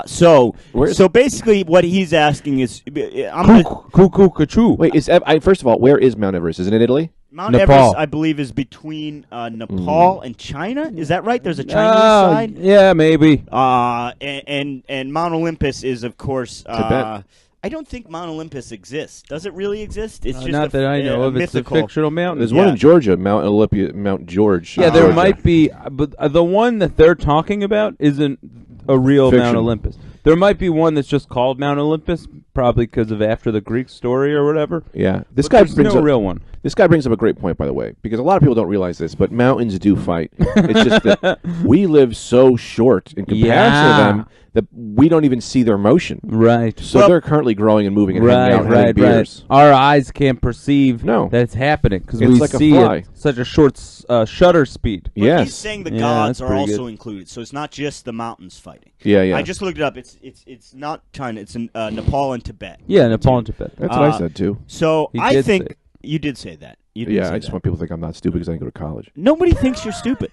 So Where's- basically what he's asking is I'm gonna, Cookamachu. Wait, first of all, where is Mount Everest? Is it in Italy? Mount Nepal. Everest, I believe, is between Nepal and China. Is that right? There's a Chinese side. Yeah, maybe. And Mount Olympus is, of course, Tibet. I don't think Mount Olympus exists. Does it really exist? It's just Not that I know of. It's a mythical. fictional mountain. There's Yeah. one in Georgia, Mount Olympia, Mount George. Yeah, there Georgia. might be, but the one that they're talking about isn't a real Fiction. Mount Olympus. There might be one that's just called Mount Olympus, probably because of after the Greek story or whatever. Yeah, this But guy there's brings no up real one. This guy brings up a great point, by the way, because a lot of people don't realize this, but mountains do fight. It's just that we live so short in comparison Yeah. to them that we don't even see their motion. Right. So they're currently growing and moving and hanging out and having Right. beers. Our eyes can't perceive No. that it's happening because It's we like a see fly. it such a short shutter speed. But Yes. he's saying the Yeah, gods that's are pretty also good. included, so it's not just the mountains fighting. Yeah, yeah. I just looked it up. It's not China. It's in Nepal and Tibet. Yeah, Nepal and Tibet. That's what I said, too. So He I did think say it. you did say that. You did Yeah, say I just that. want people to think I'm not stupid because I didn't go to college. Nobody thinks you're stupid.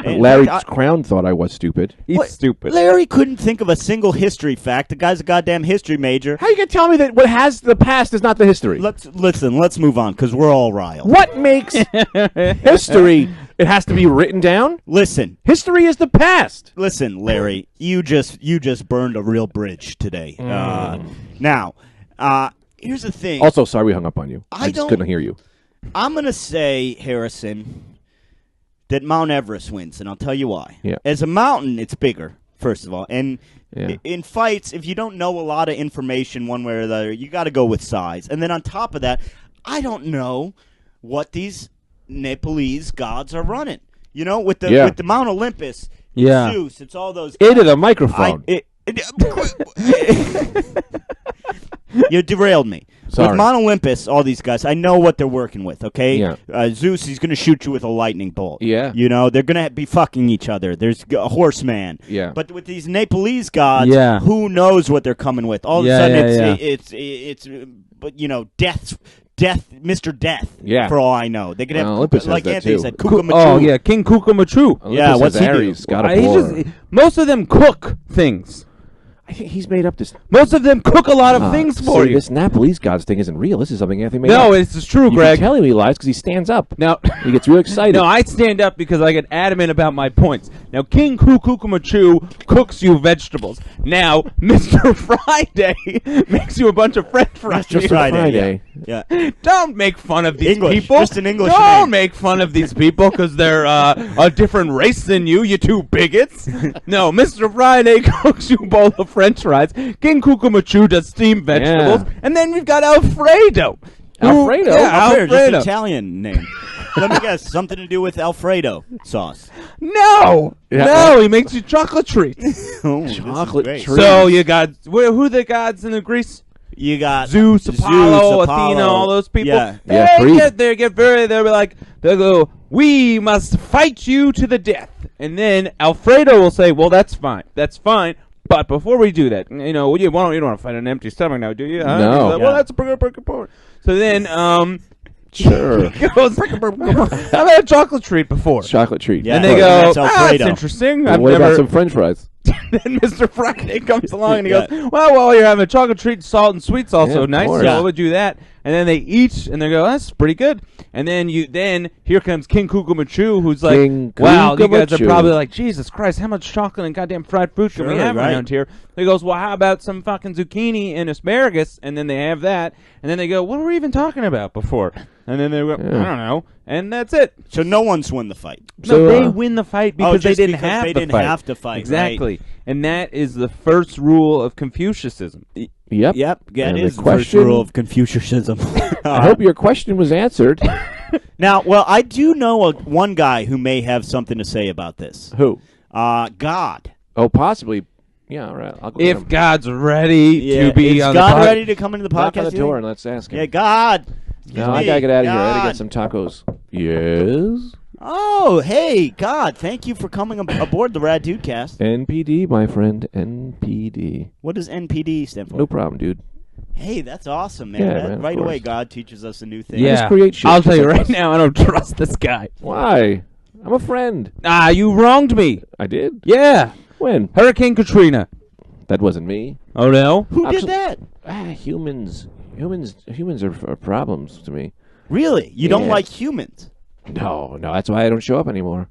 In Larry fact, Crown thought I was stupid. He's What? stupid. Larry couldn't think of a single history fact. The guy's a goddamn history major. How you gonna tell me that what has the past is not the history? Let's move on because we're all riled. What makes history? It has to be written down. Listen, History is the past. Larry, you just burned a real bridge today. Now, here's the thing. Also, sorry we hung up on you. I I just don't- couldn't hear you. I'm gonna say, Harrison, that Mount Everest wins, and I'll tell you why. Yeah. As a mountain, it's bigger, first of all, and Yeah. in fights, if you don't know a lot of information one way or the other, you got to go with size. And then on top of that, I don't know what these Nepalese gods are running. You know, with the Mount Olympus, Yeah. Zeus, it's all those. Into the microphone. You derailed me. Sorry. With Mount Olympus, all these guys, I know what they're working with, okay? Yeah. Zeus, he's going to shoot you with a lightning bolt. Yeah. You know, they're going to be fucking each other. There's a horseman. Yeah. But with these Nepalese gods, Yeah. who knows what they're coming with? All of Yeah, a sudden, yeah, it's but you know, death, Mr. Death. Yeah. For all I know, they could have Well, Olympus has like that Anthony too. said, Coo- Cookamachu. oh yeah, King Cookamachu. Olympus Yeah, has what's he do? Ares, God of He War. just most of them cook things. I think he's made up this. Most of them cook a lot of things for see, you. This Nepalese gods thing isn't real. This is something Anthony made No, up. it's true, You Greg. can tell him he lies because he stands up. Now, He gets real excited. no, I stand up because I get adamant about my points. Now, King Cookamachu cooks you vegetables. Now, Mr. Friday makes you a bunch of French fries. Mr. Friday. Friday. Yeah. Don't make fun of these English, people. just an English Don't name. make fun of these people because they're a different race than you two bigots. No, Mr. Friday cooks you a bowl of French fries. King Cookamachu does steamed vegetables. Yeah. And then we've got Alfredo. Alfredo? Yeah, Alfredo, just Alfredo. Italian name. Let me guess, something to do with Alfredo sauce. No, Yeah. no, he makes you chocolate treats. Oh, this is Chocolate great. treat. So you got who are the gods in the Greece? You got Zeus, Apollo, Athena, all those people. Yeah. Yeah, Creed. They get very. They'll be like, they'll go, we must fight you to the death, and then Alfredo will say, well, that's fine, but before we do that, you know, you don't want to fight an empty stomach now, do you? Huh? No. He's like, well, Yeah. that's a pretty point. So then, Sure. he goes, I've had a chocolate treat before. Chocolate treat. Yeah. And they Right. go, That's that's Alfredo. interesting. Well, I've what never. about some French fries? then Mr. Friday comes along and he goes, well, you're having a chocolate treat, salt and sweet's also of nice. course. So Yeah. what would you do that? And then they eat, and they go, that's pretty good. And then here comes King Cookamachu, who's like, King wow, you guys are Cookamachu. probably like, Jesus Christ, how much chocolate and goddamn fried food can we Sure, have right. around here? He goes, well, how about some fucking zucchini and asparagus? And then they have that, and then they go, what were we even talking about before? And then they go, I don't know, and that's it. So no one's won the fight. So, No, they win the fight because they just didn't because have they the didn't fight. have to fight, right. Exactly. And that is the first rule of Confucianism. Yep. Yep, that And is the the first question- rule of Confucianism. I hope your question was answered. Now, well, I do know one guy who may have something to say about this. Who? God. Oh, possibly. Yeah, all right. I'll go get If him. God's ready to be is on God the pod- ready to come into the Knock podcast? on the you door think? and let's ask him. Yeah, God. No, I gotta get out of here. I gotta God. get some tacos. Yes. Oh, hey, God, thank you for coming aboard the Rad Dudecast. NPD, my friend. NPD. What does NPD stand for? No problem, dude. Hey, that's awesome, man. Yeah, That- man, of right away, course. God teaches us a new thing. Yeah. Just create shit I'll just tell you like right us. now, I don't trust this guy. Why? I'm a friend. Ah, you wronged me. I did. Yeah. When? Hurricane Katrina. That wasn't me. Oh, no? Who did Actually- that? Humans are problems to me. Really? You don't Yeah. like humans? No, that's why I don't show up anymore.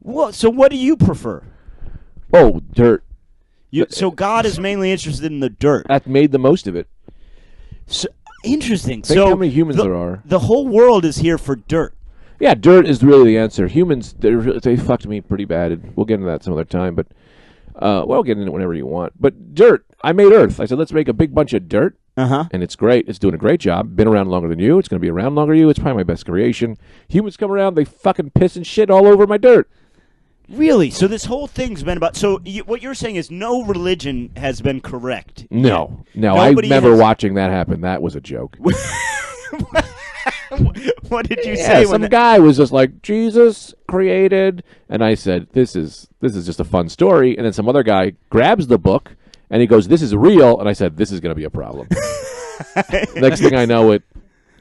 Well, so what do you prefer? Oh, dirt. So God is mainly interested in the dirt. That made the most of it. So, interesting. Think so how many humans the, there are. The whole world is here for dirt. Yeah, dirt is really the answer. Humans, they fucked me pretty bad. We'll get into that some other time, but we'll get into it whenever you want. But dirt, I made Earth. I said, let's make a big bunch of dirt, and it's great. It's doing a great job. Been around longer than you. It's going to be around longer than you. It's probably my best creation. Humans come around, they fucking piss and shit all over my dirt. Really? So this whole thing's been about. So what you're saying is no religion has been correct. No, I Nobody remember has- watching that happen. That was a joke. What did you Yeah, say? some when that- guy was just like, Jesus created, and I said, this is just a fun story. And then some other guy grabs the book and he goes, this is real, and I said, this is going to be a problem. Next thing I know,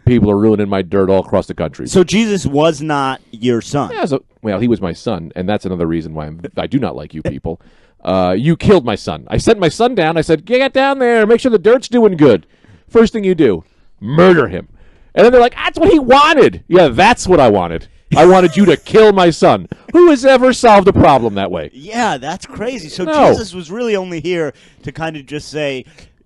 people are ruining my dirt all across the country. So Jesus was not your son. Yeah, well, he was my son, and that's another reason why I do not like you people. You killed my son. I sent my son down. I said, get down there, make sure the dirt's doing good. First thing you do, murder him. And then they're like, that's what he wanted. Yeah, that's what I wanted. I wanted you to kill my son. Who has ever solved a problem that way? Yeah, that's crazy. So No. Jesus was really only here to kind of just say,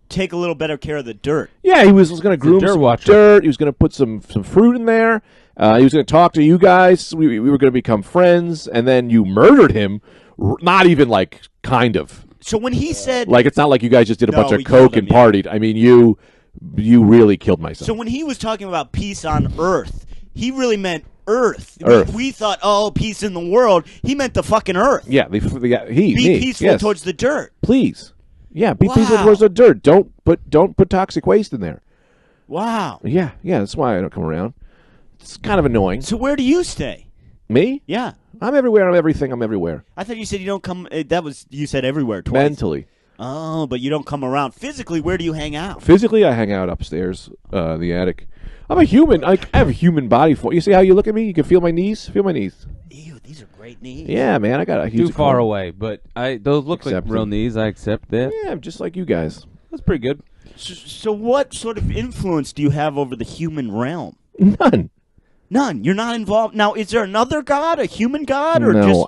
take a little better care of the dirt. Yeah, he was going to groom dirt some watcher. dirt. He was going to put some fruit in there. He was going to talk to you guys. We were going to become friends. And then you murdered him. Not even like kind of. So when he said, Like, it's not like you guys just did a No, bunch we of coke killed him, and yeah. partied. I mean, you really killed my son. so when he was talking about peace on earth, he really meant earth. Earth. We thought, oh, peace in the world. He meant the fucking earth. Yeah, Be me, peaceful yes. towards the dirt. Please. Yeah, be peaceful Wow. towards the dirt. Don't put toxic waste in there. Wow. Yeah, that's why I don't come around. It's kind of annoying. So where do you stay? Me? Yeah. I'm everywhere. I'm everything. I'm everywhere. I thought you said you don't come. You said everywhere twice. Mentally. Oh, but you don't come around. Physically, where do you hang out? Physically, I hang out upstairs, the attic. I'm a human. I have a human body for. You see how you look at me? You can feel my knees. Feel my knees. Ew, these are great knees. Yeah, man. I got a huge. Too far away, but those look Accept like real them. knees. I accept that. Yeah, I'm just like you guys. That's pretty good. So what sort of influence do you have over the human realm? None. None. You're not involved. Now, is there another god, a human god, or No, just?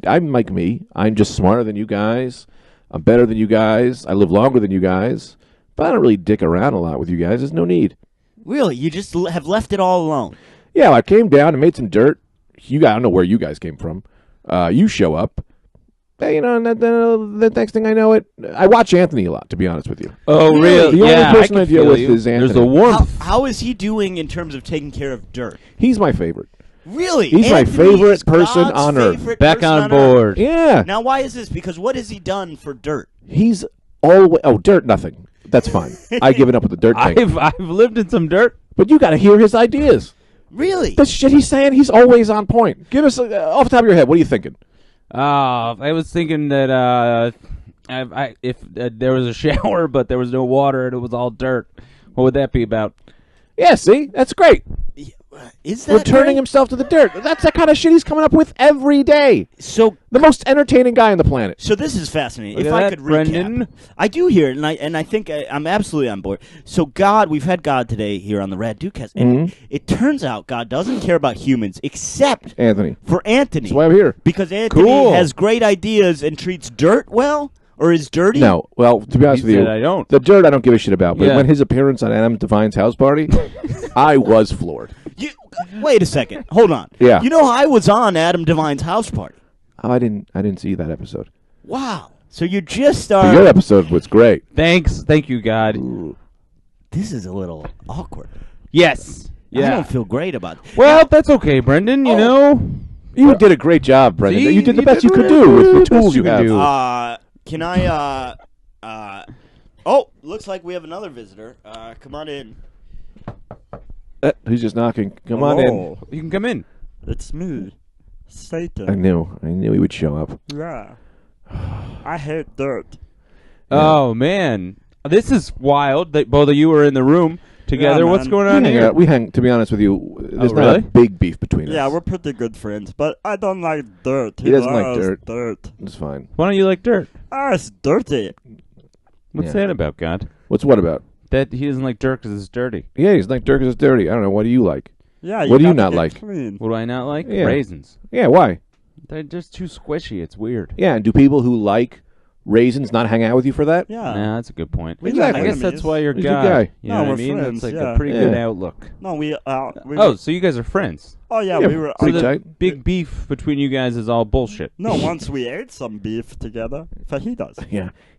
I'm like me. I'm just smarter than you guys. I'm better than you guys. I live longer than you guys. But I don't really dick around a lot with you guys. There's no need. Really, you just have left it all alone. Yeah, I came down and made some dirt. I don't know where you guys came from. You show up. Hey, and the next thing I know, I watch Anthony a lot, to be honest with you. Oh, Really? The Yeah, only person I deal feel with you. is Anthony. There's a warmth. How is he doing in terms of taking care of dirt? He's my favorite. Really, He's my Anthony favorite is person God's on earth. favorite Back person on earth. board. Yeah. Now, why is this? Because what has he done for dirt? He's always... Oh, dirt, nothing. That's fine. I've given up with the dirt thing. I've lived in some dirt. But you got to hear his ideas. Really? The shit he's saying, he's always on point. Give us, off the top of your head, what are you thinking? I was thinking that if there was a shower but there was no water and it was all dirt, what would that be about? Yeah, see? That's great. Is that returning right? himself to the dirt. That's the kind of shit he's coming up with every day. So The most entertaining guy on the planet. So this is fascinating. Look If at I that, could recap, Brendan. I do hear it, and I think I'm absolutely on board. So God, we've had God today here on the Rad Dudecast, and it turns out God doesn't care about humans except Anthony. for Anthony. That's why I'm here. Because Anthony Cool. has great ideas and treats dirt well, or is dirty. No, well, to be honest He with you, said I don't. the dirt I don't give a shit about. But Yeah. when his appearance on Adam Devine's house party, I was floored. Wait a second. Hold on. Yeah. You know I was on Adam Devine's house party. Oh, I didn't see that episode. Wow. So you just But your episode was great. Thank you, God. This is a little awkward. Yes. I don't feel great about it. Well, that's okay, Brendan. You know. You did a great job, Brendan. See? You did the You best did you could really do with the the best tools you you could have. do. Can I, oh, looks like we have another visitor. Come on in. He's just knocking. Come on in. Hello. You can come in. It's me, Satan. I knew he would show up. Yeah. I hate dirt. Oh man, this is wild. That both of you are in the room together. Yeah, What's man. going on We hang here? out. We hang. To be honest with you, there's not really? a big beef between us. Yeah, we're pretty good friends, but I don't like dirt. He doesn't like loves dirt. It's fine. Why don't you like dirt? It's dirty. What's Yeah. that about, God? What's what about? That he doesn't like dirt because it's dirty. Yeah, he's like dirt 'cause it's dirty. I don't know. What do you like? Yeah. What do you gotta not get like? Clean. What do I not like? Yeah. Raisins. Yeah, why? They're just too squishy. It's weird. Yeah, and do people who like raisins not hang out with you for that? Yeah. Nah, that's a good point. Exactly. I guess that's why you're He's a good God. guy. You know No, what I we're mean? friends, That's like yeah. a pretty good Yeah. outlook. No, we Oh, so you guys are friends. Oh yeah, Yeah, we were. pretty So the tight. big beef between you guys is all bullshit. No, once we ate some beef together, fajitas.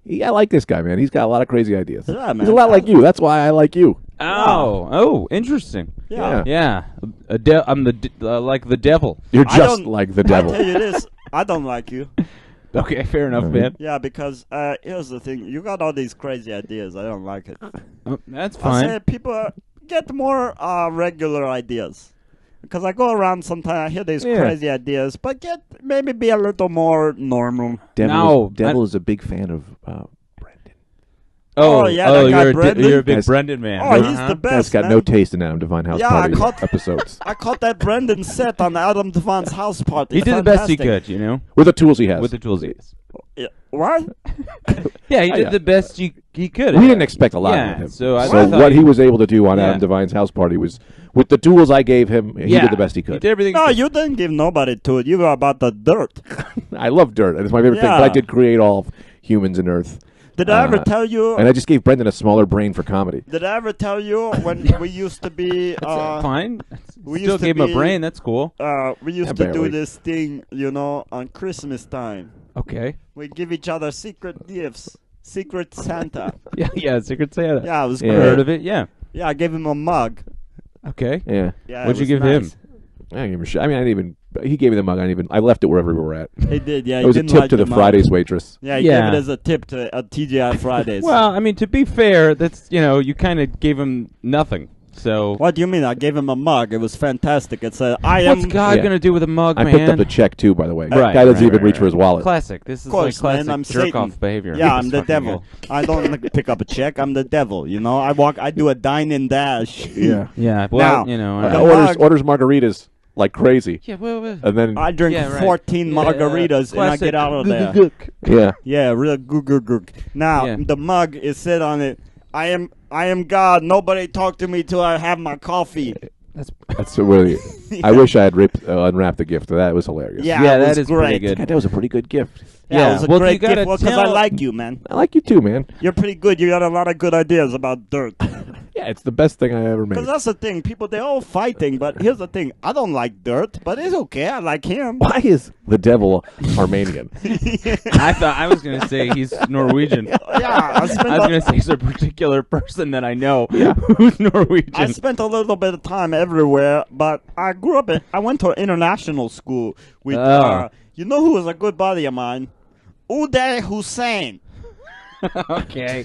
Yeah, I like this guy, man. He's got a lot of crazy ideas. Yeah, man. He's a lot like you. That's why I like you. Oh, interesting. Yeah. Yeah, I'm like the devil. You're I just don't- like the I devil. tell you this, I don't like you. Okay, fair enough, man. Yeah, because here's the thing: you got all these crazy ideas. I don't like it. Oh, that's I fine. say people get more regular ideas. Because I go around sometimes, I hear these Yeah. crazy ideas, but maybe be a little more normal. Devil is a big fan of Brendan. Oh, yeah, that guy Brendan? you're a big Yes. Brendan man. Oh, he's Uh-huh. the Guy's best. got man. no taste in Adam Devine House Yeah, Party I caught- episodes. I caught that Brendan set on Adam Devine's house party. He did the best he Fantastic. could, you know, With the tools he has. with the tools he has. Yeah. What? Yeah, he Oh, did yeah. the best he could. We didn't expect a lot Yeah, with him. so I so thought what he- he was able to do on Yeah. Adam Devine's house party was, with the tools I gave him, he did the best he He could. did everything. No, he could. you didn't give nobody to it. You were about the dirt. I love dirt, and it's my favorite thing. But I Yeah. did create all of humans and Earth. Did I ever Uh, tell you? And I just gave Brendan a smaller brain for comedy. Did I ever tell you when we used to be? Fine. we Still used to gave him a be- brain. That's cool. We used Yeah, to do barely. this thing, on Christmas time. Okay. We give each other secret gifts. Secret Santa. Yeah. Secret Santa. Yeah, it was Yeah. great. Heard of it? Yeah. Yeah, I gave him a mug. Okay. Yeah. Yeah, What'd it you was give him? nice. I didn't give him a shit. I mean, I didn't even. He gave me the mug. I left it wherever we were at. He did, yeah. It he was a didn't tip like to the mug. Fridays waitress. Yeah, he Yeah. gave it as a tip to TGI Fridays. Well, I mean, to be fair, that's you kind of gave him nothing. So What do you mean? I gave him a mug. It was fantastic. It said, I am... what's God Yeah. gonna do with a mug, I man? picked up the check too, by the way. Right, Guy doesn't right, even right, reach right. for his wallet. Classic. This is Of course, like man, classic I'm jerk Satan. off behavior. Yeah, This I'm the fucking devil. guy. I don't pick up a check. I'm the devil. I do a dine and dash. Yeah. Yeah. Well, Now, I the don't- mug- orders margaritas like crazy, Yeah. Well. and then I drink Yeah, right. 14 margaritas and I Classic get out of there. yeah. Yeah, real gook. Now, Yeah. the mug is said on it, I am God. Nobody talk to me till I have my coffee. That's really. I wish I had unwrapped the gift. That was hilarious. Yeah, Yeah, it that was is great. pretty good. God, that was a pretty good gift. Yeah, Yeah, it was a well, you great gotta gift. Well, because I tell- like you, man. I like you too, man. You're pretty good. You got a lot of good ideas about dirt. Yeah, it's the best thing I ever made. Because that's the thing. People, they're all fighting. But here's the thing. I don't like dirt, but it's okay. I like him. Why is the devil Armenian? I thought I was gonna say he's Norwegian. Yeah, I spent, I was gonna say he's a particular person that I know who's Norwegian. I spent a little bit of time everywhere, but I grew up I went to international school with, Oh. you know who was a good buddy of mine? Uday Hussein. Okay.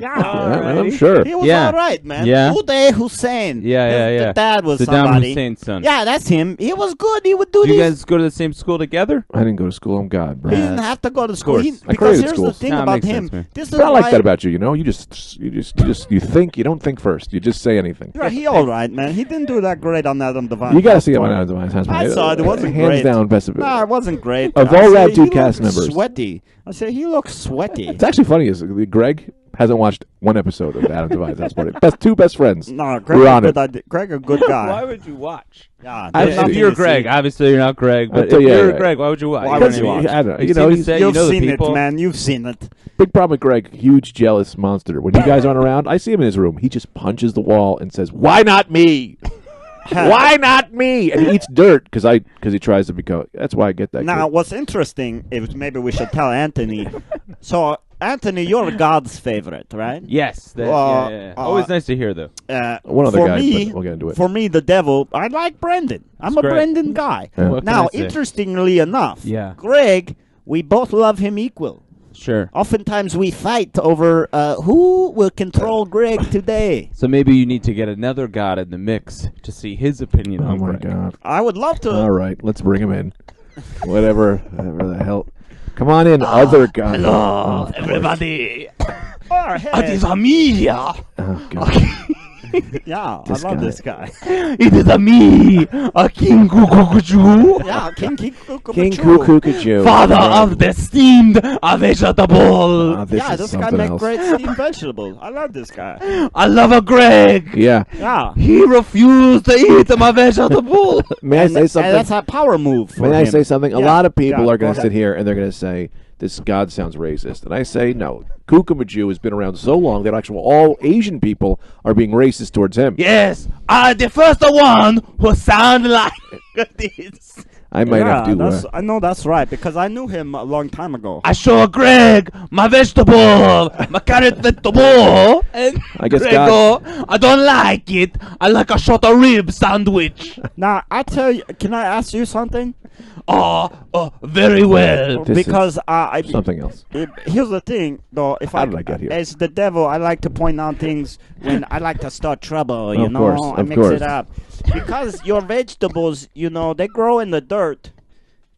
I'm sure. He was Yeah. all right, man. Yeah. Uday Hussein. Yeah. The dad was Saddam somebody. Hussein's son. Yeah, that's him. He was good. He would do Do you this. guys go to the same school together? I didn't go to school. I'm God, bro. He didn't have to go to school. course. I Because created here's schools. the thing Nah, it about makes him. sense, man. This is But I like why that about you. You know, you think. You don't think first. You just say anything. Yeah, he all right, man. He didn't do that great on Adam Devine. You got to see it on Adam Devine's house. I saw it. It wasn't hands great. down best of it. Nah, it wasn't great. Of I all say Rad he Dudecast looked members. sweaty. I said he looks sweaty. It's actually funny is Greg hasn't watched one episode of Adam Devine's house party. Two best friends. No, We're on Greg a good guy. Why would you watch? Yeah, I there's see. nothing If you're to Greg, see. obviously you're not Greg, but Yeah, if you're yeah. Greg, why would you watch? Why You would don't you need watch? to- I don't know. You've You know, seen the he's set, You've you know the seen people. it, man. You've seen it. big problem with Greg. Huge jealous monster. When you guys aren't around, I see him in his room. He just punches the wall and says, "Why not me? Why not me?" And he eats dirt because he tries to become. That's why I get that. Now, kid. what's interesting is maybe we should tell Anthony. So, Anthony, you're God's favorite, right? Yes. That, Well, yeah. Always nice to hear, though. One other for guy, me, but we'll get into it. For me, the devil, I like Brendan. I'm That's a great. Brendan guy. Yeah. What can Now, I say? interestingly enough, Yeah. Greg, we both love him equal. Sure. Oftentimes we fight over who will control Greg today. So maybe you need to get another god in the mix to see his opinion Oh on my Greg. God! I would love to. All right, let's bring him in. Whatever the hell. Come on in, other guy. Hello, of course. everybody. Oh, hey. It is me. Oh God. Yeah, This I love guy. this guy. It is me, King Cookamachu, Yeah, King Cookamachu. King Cookamachu. father of the steamed vegetable. This Yeah, is this guy something makes else. great steamed vegetables. I love this guy. I love a Greg. Yeah. Yeah. He refused to eat my vegetable. May I And say and something? that's a power move for May I him. say something? A Yeah, lot of people yeah, are going go to sit ahead. here and they're going to say, this God sounds racist. And I say, no. Kukamaju has been around so long that actually all Asian people are being racist towards him. Yes, I the first one who sound like this. I might have to. I know that's right because I knew him a long time ago. I show Greg my vegetable, my carrot vegetable, and I guess Greg God- go, I don't like it. I like a short rib sandwich. Now I tell you, can I ask you something? Very well. This is Because something else. here's the thing, though. If How I did I get here? as the devil, I like to point out things when I like to start trouble. You Of know, course, I of mix course. it up because your vegetables, you know, they grow in the dirt.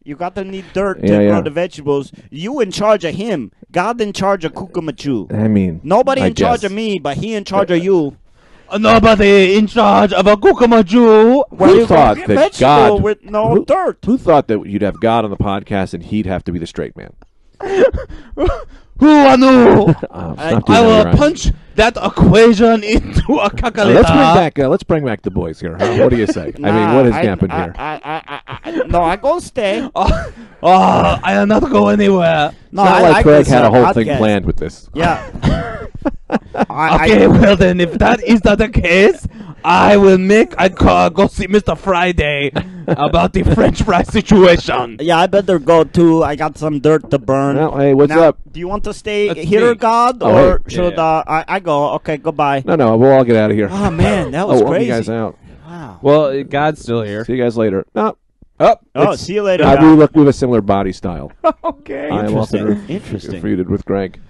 You got to need dirt to Yeah, grow yeah. the vegetables. You in charge of him. God in charge of Cookamachu. I mean, Nobody I in charge guess. of me, but he in charge of you. Nobody in charge of a Cookamachu. Where Who you thought grow that vegetable God with no who- dirt? Who thought that you'd have God on the podcast and he'd have to be the straight man? Who I know? Stop I doing that, will Ryan. punch that equation into a calculator. Let's bring back the boys here. Huh? What do you say? I mean, what has happened here? No, I go stay. I am not going anywhere. No, It's not I like like Craig this, had a whole thing podcast. planned with this. Yeah. Okay, well then, if that is not the case, I will go see Mr. Friday about the French fry situation. Yeah, I better go too. I got some dirt to burn. Well, hey, what's now, up? Do you want to stay That's here, me. God, Oh, or hey. should Yeah. I go? Okay, goodbye. No, we'll all get out of here. Oh man, that was I'll crazy. you guys out. Wow. Well, God's still here. See you guys later. No, Oh, Oh, see you later. we God. look. We have a similar body style. okay. I am also Interesting. feuded with Greg.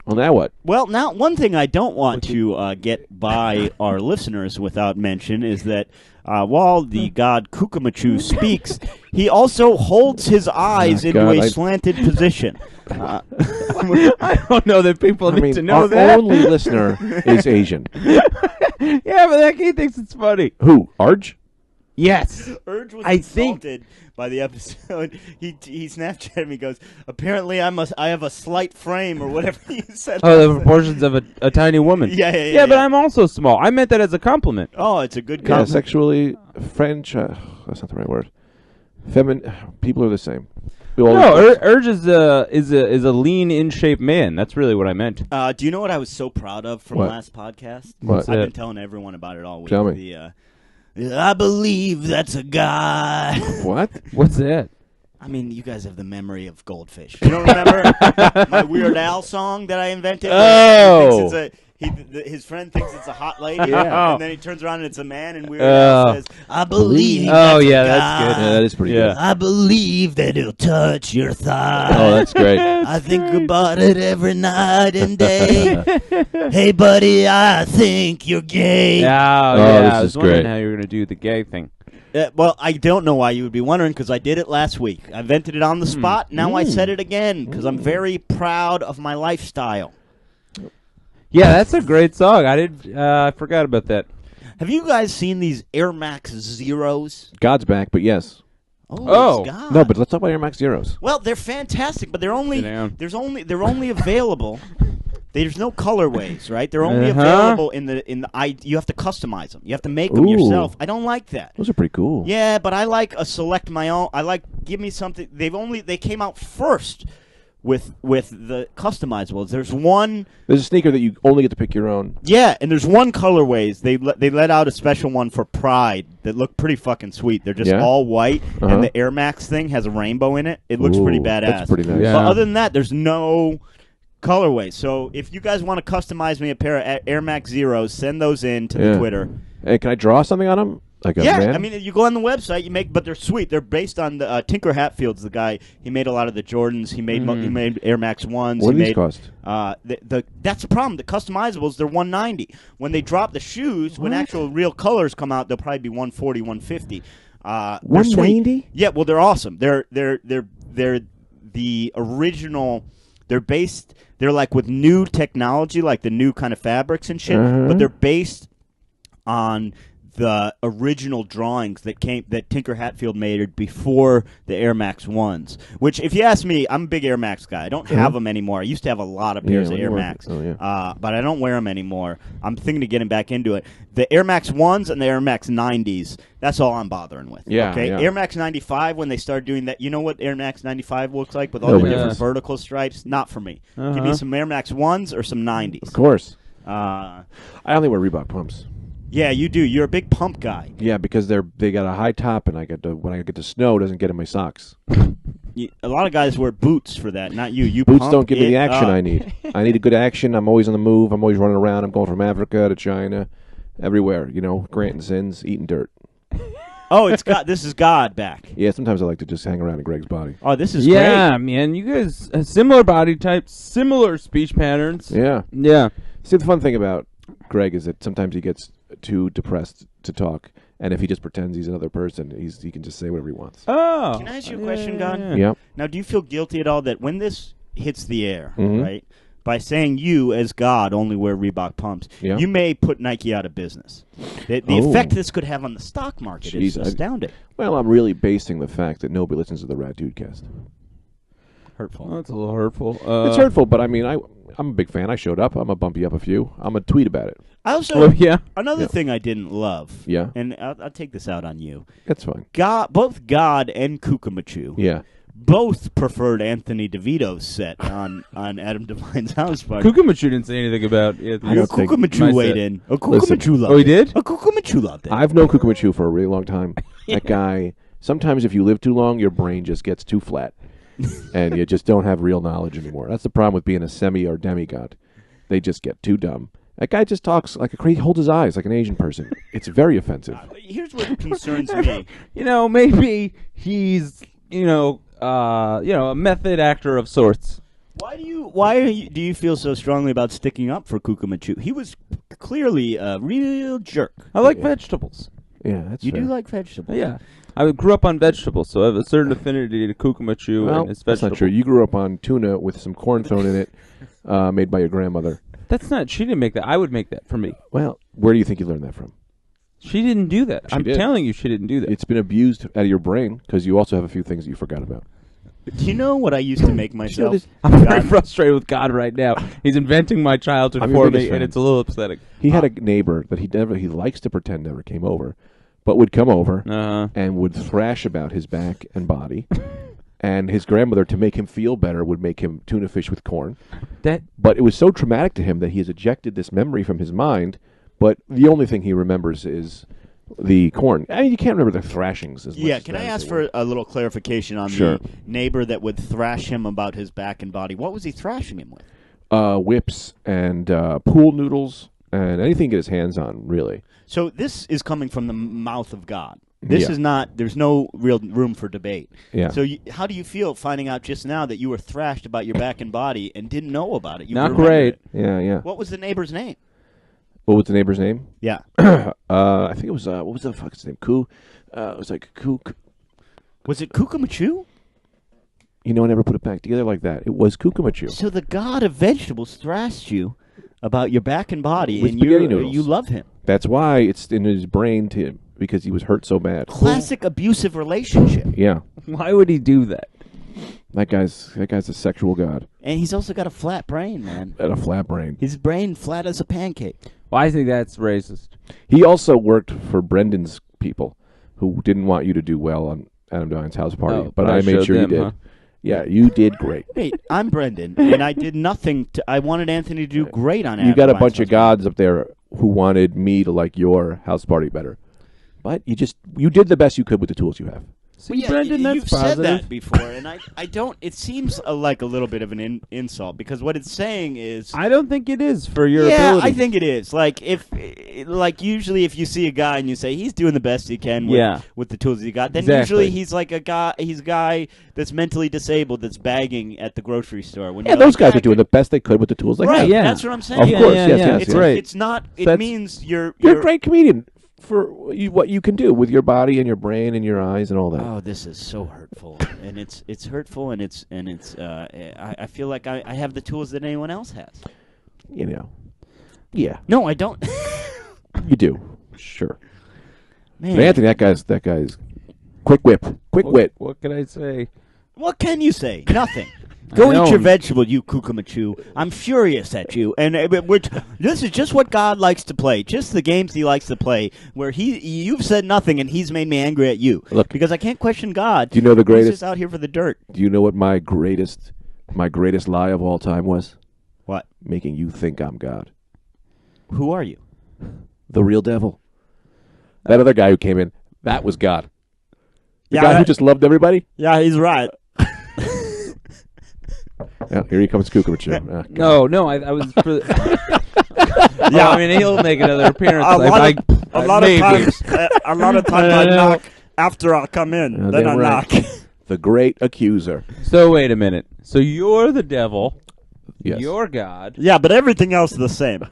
Well, now what? Well, now one thing I don't want to get by our listeners without mention is that while the god Cookamachu speaks, he also holds his eyes into God, a I- slanted position. I don't know that people I need mean, to know our that. only listener is Asian. Yeah, but that kid thinks it's funny. Who? Arj? Yes. Urge was I think- insulted by the episode. He Snapchatted me, goes, apparently I have a slight frame or whatever he said. Oh, the proportions of a tiny woman. Yeah, but I'm also small. I meant that as a compliment. Oh, it's a good Yeah, compliment. sexually French. That's not the right word. People are the same. We all No, Urge is a lean, in shape man. That's really what I meant. Do you know what I was so proud of from What? last podcast? What? I've been telling everyone about it all week. Tell me. I believe that's a guy. What? What's that? I mean, you guys have the memory of goldfish. You don't remember my Weird Al song that I invented? Oh. his friend thinks it's a hot lady, Yeah. and then he turns around and it's a man, and Weird Al says, "I believe." Oh, that's yeah, a that's guy. good. Yeah, that is pretty good. I believe that he'll touch your thigh. Oh, that's great. I think about it every night and day. Hey, buddy, I think you're gay. Yeah, Oh, this I was is wondering great. how you were gonna do the gay thing. Well, I don't know why you would be wondering, because I did it last week. I invented it on the spot. Now I said it again, because I'm very proud of my lifestyle. Yeah, that's a great song. I forgot about that. Have you guys seen these Air Max Zeros? God's back, but yes. Oh. it's God. No, but let's talk about Air Max Zeros. Well, they're fantastic, but they're only Sit down. available. There's no colorways, right? They're only Uh-huh. available in the you have to customize them. You have to make them Ooh. yourself. I don't like that. Those are pretty cool. Yeah, but I like a select my own. I like give me something. They came out first with the customizables. There's one. There's a sneaker that you only get to pick your own. Yeah, and there's one colorways. They let out a special one for Pride that looked pretty fucking sweet. They're just Yeah? all white, Uh-huh. and the Air Max thing has a rainbow in it. It looks pretty Ooh, badass. That's pretty nice. Yeah. But other than that, there's no colorway. So if you guys want to customize me a pair of Air Max Zeros, send those in to the Yeah. Twitter. Hey, can I draw something on them? Like a Yeah, man? I mean, you go on the website, you make, but they're sweet. They're based on the Tinker Hatfield's the guy. He made a lot of the Jordans. He made he made Air Max ones. What do he these made, cost? That's the problem. The customizables, they're $190. When they drop the shoes, when actual real colors come out, they'll probably be $140, $150. They're sweet. $190? Yeah, well, they're awesome. They're the original. They're based. They're like with new technology, like the new kind of fabrics and shit. Uh-huh. But they're based on the original drawings that Tinker Hatfield made before the Air Max ones. Which, if you ask me, I'm a big Air Max guy. I don't have them anymore. I used to have a lot of pairs of when Air you were- Max, oh, yeah. but I don't wear them anymore. I'm thinking of getting back into it. The Air Max ones and the Air Max 90s. That's all I'm bothering with. Yeah, Okay. yeah. Air Max 95, when they started doing that, you know what Air Max 95 looks like with all the Nobody different does. vertical stripes? Not for me. Give Uh-huh. me some Air Max ones or some 90s. Of course. Uh, I only wear Reebok pumps. yeah, you do. You're a big pump guy. Yeah, because they got a high top, and when I get to snow, it doesn't get in my socks. A lot of guys wear boots for that. Not you. You Boots pump don't give me the it action up. I need. I need a good action. I'm always on the move. I'm always running around. I'm going from Africa to China, everywhere. Granting sins, eating dirt. Oh, it's God. This is God back. Yeah, sometimes I like to just hang around in Greg's body. Oh, this is Yeah, man. You guys similar body types, similar speech patterns. Yeah. Yeah. See, the fun thing about Greg is that sometimes he gets too depressed to talk, and if he just pretends he's another person, he can just say whatever he wants. Oh. Can I ask you a question, God? Yeah. Now, do you feel guilty at all that when this hits the air, Mhm. right, by saying you, as God, only wear Reebok pumps, Yeah. you may put Nike out of business? The Oh. effect this could have on the stock market is Jeez, astounding. Well, I'm really basing the fact that nobody listens to the Rad Dudecast. Hurtful. Well, that's a little hurtful. It's hurtful, but I mean, I'm a big fan. I showed up. I'm gonna bump you up a few. I'm gonna tweet about it. I also, Oh, yeah. another Yeah. thing I didn't love, Yeah. and I'll take this out on you. That's fine. Both God and Cookamachu Yeah. both preferred Anthony DeVito's set on Adam Devine's house party. Kukumachu didn't say anything about it. I don't think- Kukumachu my weighed set. in. Kukumachu loved Oh, he it. did? Kukumachu loved it. I've known Cookamachu for a really long time. That guy. Sometimes if you live too long, your brain just gets too flat, and you just don't have real knowledge anymore. That's the problem with being a semi or demigod. They just get too dumb. That guy just talks like a crazy. Holds his eyes like an Asian person. It's very offensive. Here's what concerns me. Maybe he's, a method actor of sorts. Do you feel so strongly about sticking up for Kukumachu? He was clearly a real jerk. I like vegetables. Yeah, that's You fair. do like vegetables. Yeah. I grew up on vegetables, so I have a certain affinity to Kukumachu Well, and his that's vegetables. not true. You grew up on tuna with some corn thrown in it, made by your grandmother. That's not. She didn't make that. I would make that for me. Well, where do you think you learned that from? She didn't do that. She I'm did. telling you, she didn't do that. It's been abused out of your brain because you also have a few things that you forgot about. Do you know what I used to make myself? this- I'm very God. frustrated with God right now. He's inventing my childhood I'm your for biggest me, fan. and it's a little upsetting. He had a neighbor that he likes to pretend never came over, but would come over Uh-huh. and would thrash about his back and body. And his grandmother, to make him feel better, would make him tuna fish with corn. But it was so traumatic to him that he has ejected this memory from his mind. But the only thing he remembers is the corn. I mean, you can't remember the thrashings as much. Yeah, as can that I as ask they for were. a little clarification on Sure. the neighbor that would thrash him about his back and body? What was he thrashing him with? whips and pool noodles and anything he can get his hands on, really. So this is coming from the mouth of God. This Yeah. is not. There's no real room for debate. Yeah. So how do you feel finding out just now that you were thrashed about your back and body and didn't know about it? You Not remembered great. it. Yeah. What was the neighbor's name? What was the neighbor's name? Yeah. I think it was, what was the fuck's name? It was like Kook. Was it Cookamachu? You know, I never put it back together like that. It was Cookamachu. So the god of vegetables thrashed you about your back and body, With and spaghetti noodles. you love him. That's why it's in his brain because he was hurt so bad. Classic abusive relationship. Yeah. Why would he do that? That guy's a sexual god. And he's also got a flat brain, man. And a flat brain. His brain flat as a pancake. Well, I think that's racist. He also worked for Brendan's people, who didn't want you to do well on Adam Devine's house party. Oh, but but I I made showed sure you them, did. huh? Yeah, you did great. Wait, I'm Brendan, and I did nothing to. I wanted Anthony to do great on. You Adam got a Devine's bunch of house gods up there who wanted me to like your house party better. But you did the best you could with the tools you have. See, Well, yeah, Brendan, that's you've positive. said that before, and I don't. It seems like a little bit of an insult because what it's saying is. I don't think it is for your yeah, ability. I think it is. Like usually, if you see a guy and you say he's doing the best he can with the tools he got, then Exactly. usually he's like a guy that's mentally disabled that's bagging at the grocery store. When Yeah, you're those like, guys "Yeah, are doing the best they could with the tools they right. have. Yeah. That's what I'm saying. Of course, yeah, yes, yeah. yes, It's, yes. Right. it's not. It That's- means You're a great comedian for what you can do with your body and your brain and your eyes and all that. Oh, this is so hurtful, and it's hurtful, and it's. I feel like I have the tools that anyone else has. You know. Yeah, No, I don't. you do. Sure. Man, But Anthony, that guy's quick wit. What can I say? what can you say? Nothing. Go I eat know. your vegetable, you Cookamachu. I'm furious at you. And this is just what God likes to play. Just the games he likes to play, where you've said nothing and he's made me angry at you. Look, because I can't question God. do you know the He's greatest? just out here for the dirt. Do you know what my greatest lie of all time was? What? Making you think I'm God. Who are you? The real devil. That other guy who came in, that was God. The Yeah, guy who just loved everybody. Yeah, he's right. Yeah, here he comes, Cookamachu. Ah, God. No, I was. Yeah, I mean he'll make another appearance. A like, lot of maybe. times, a lot of times I knock after I come in. Yeah, Then I damn right. knock. The great accuser. So wait a minute. So you're the devil. Yes. You're God. Yeah, but everything else is the same.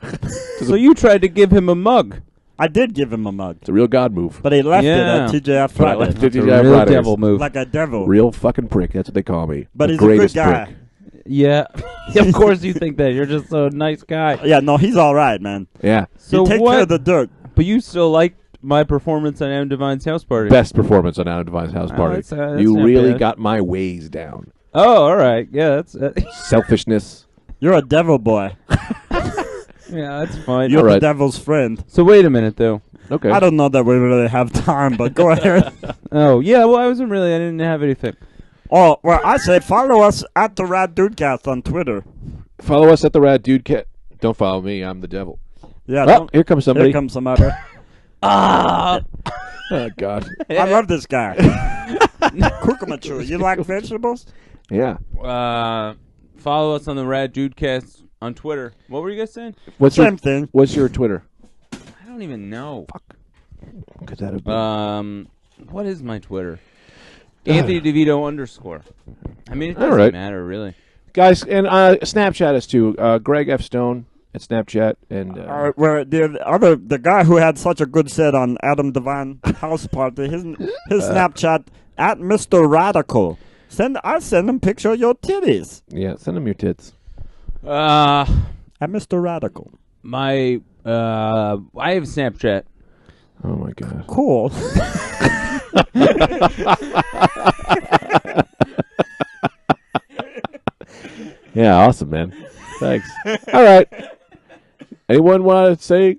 So you tried to give him a mug. I did give him a mug, It's a real God move. but he left Yeah. it at TJF But I Friday left it That's a TGI real Fridays. devil move. like a devil. Real fucking prick. That's what they call me. But the he's a good greatest guy. prick. Yeah. Of course you think that. You're just a nice guy. Yeah, no, he's all right, man. Yeah. So he take what? care of the dirt. But you still liked my performance on Adam Devine's house party. Best performance on Adam Devine's house Oh, party. that's You not really bad. got my ways down. Oh, all right. Yeah, that's Selfishness. You're a devil boy. yeah, that's fine. You're All right. the devil's friend. So wait a minute though. Okay. I don't know that we really have time, but go ahead. Oh yeah, well I didn't have anything. Oh, well, I say follow us at the Rad Dudecast on Twitter. Follow us at the Rad Dudecast. Don't follow me. I'm the devil. Yeah, Oh, don't- here comes somebody. here comes somebody. Ah. Oh, God. I love this guy. Cookamachu, you like vegetables? Yeah. Follow us on the Rad Dudecast on Twitter. What were you guys saying? What's Same thing. What's your Twitter? I don't even know. Could that have been? What is my Twitter? Anthony DeVito _. I mean, it All doesn't right. matter really. Guys, and Snapchat us too. Greg F. Stone at Snapchat. And Where the guy who had such a good set on Adam Devine house party, his Snapchat at Mr. Radical. I send him picture of your titties yeah, send them your tits. at Mr. Radical. I have Snapchat. Oh, my God. Cool. Yeah, awesome, man. Thanks. All right. Anyone want to say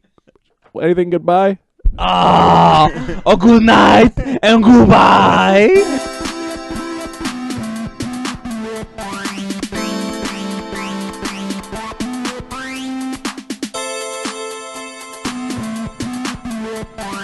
anything goodbye? A good night and goodbye. Bye.